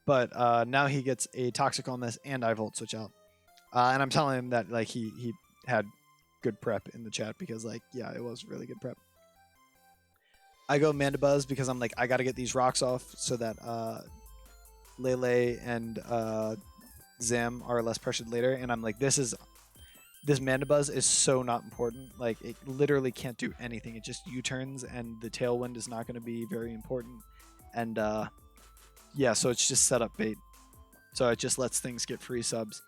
But now he gets a Toxic on this, and I Volt switch out. And I'm telling him that like he had good prep in the chat because like, yeah, it was really good prep. I go Mandibuzz because I'm like, I got to get these rocks off so that Lele and Zam are less pressured later. And I'm like, this Mandibuzz is so not important. Like, it literally can't do anything. It just U-turns, and the Tailwind is not going to be very important. And yeah, so it's just setup bait. So it just lets things get free subs.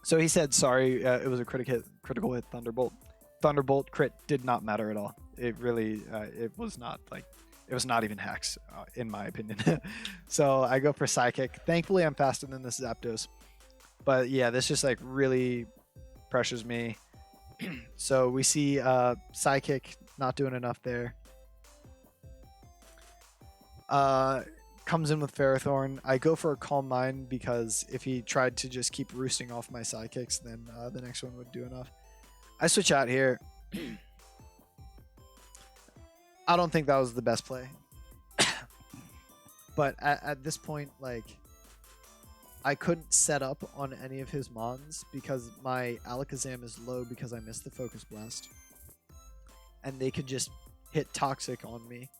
So he said, sorry, it was a critical hit Thunderbolt. Thunderbolt crit did not matter at all. It really, it was not even hacks, in my opinion. So I go for Psychic. Thankfully, I'm faster than this Zapdos. But yeah, this just like really pressures me. So we see Psychic not doing enough there. Comes in with Ferrothorn. I go for a Calm Mind because if he tried to just keep roosting off my Psychics, then the next one would do enough. I switch out here. I don't think that was the best play. But at this point, like, I couldn't set up on any of his Mons because my Alakazam is low because I missed the Focus Blast. And they could just hit Toxic on me.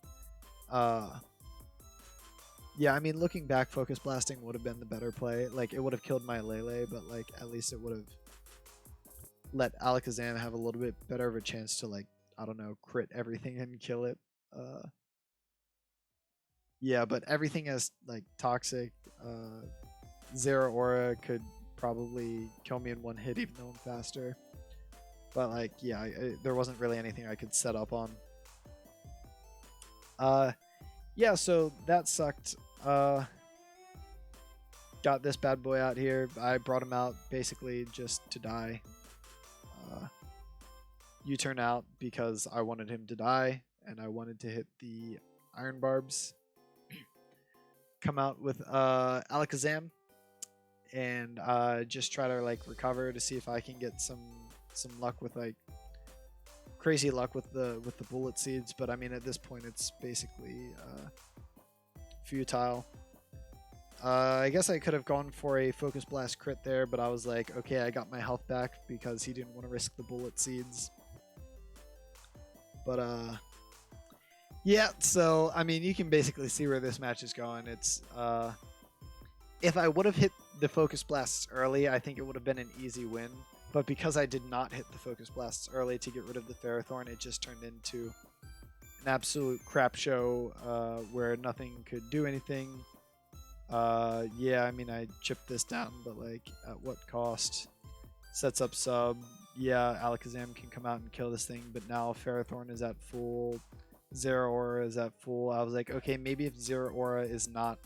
Yeah, I mean, looking back, Focus Blasting would have been the better play. Like, it would have killed my Lele, but, like, at least it would have let Alakazam have a little bit better of a chance to, like, I don't know, crit everything and kill it. Yeah, but everything as, like, Toxic. Zero Aura could probably kill me in one hit, even though I'm faster. But, like, yeah, there wasn't really anything I could set up on. Yeah, so that sucked. Got this bad boy out here. I brought him out basically just to die. U-turn out because I wanted him to die, and I wanted to hit the Iron Barbs. Come out with Alakazam, and just try to like recover to see if I can get some luck with like crazy luck with the bullet seeds. But I mean, at this point, it's basically futile. I guess I could have gone for a Focus Blast crit there, but I was like, okay, I got my health back because he didn't want to risk the bullet seeds. But yeah, so I mean, you can basically see where this match is going. It's if I would have hit the Focus Blasts early, I think it would have been an easy win. But because I did not hit the Focus Blasts early to get rid of the Ferrothorn, it just turned into an absolute crap show where nothing could do anything. Yeah, I mean, I chipped this down, but like, at what cost? Sets up sub. Yeah, Alakazam can come out and kill this thing, but now Ferrothorn is at full. Zero Aura is at full. I was like, okay, maybe if Zero Aura is not...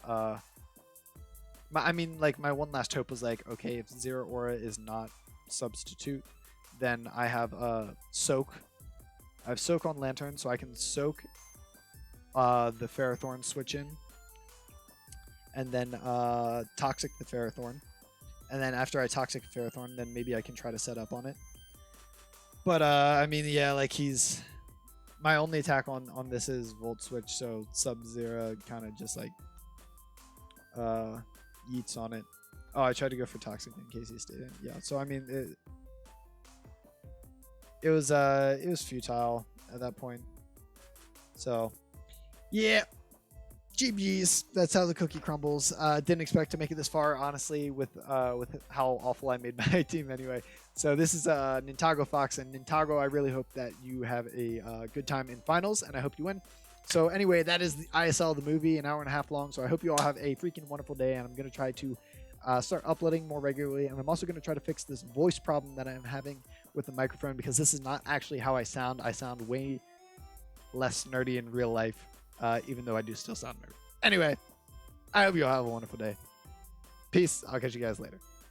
I mean, like, my one last hope was like, okay, if Zero Aura is not substitute, then I have Soak. I have Soak on Lantern, so I can Soak the Ferrothorn switch in. And then Toxic the Ferrothorn. And then after I Toxic Ferrothorn, then maybe I can try to set up on it. But, I mean, yeah, like, he's... My only attack on this is Volt Switch, so Sub-Zero kind of just, like, yeets on it. Oh, I tried to go for Toxic in case he stayed in. Yeah, so, I mean, it was futile at that point. So, yeah. GG's. That's how the cookie crumbles. Didn't expect to make it this far, honestly, with how awful I made my team anyway. So this is Nintago Fox, and Nintago, I really hope that you have a good time in finals, and I hope you win. So anyway, that is the ISL, the movie, an hour and a half long. So I hope you all have a freaking wonderful day, and I'm going to try to start uploading more regularly, and I'm also going to try to fix this voice problem that I'm having with the microphone, because this is not actually how I sound. I sound way less nerdy in real life. Even though I do still sound nerdy. Anyway, I hope you all have a wonderful day. Peace. I'll catch you guys later.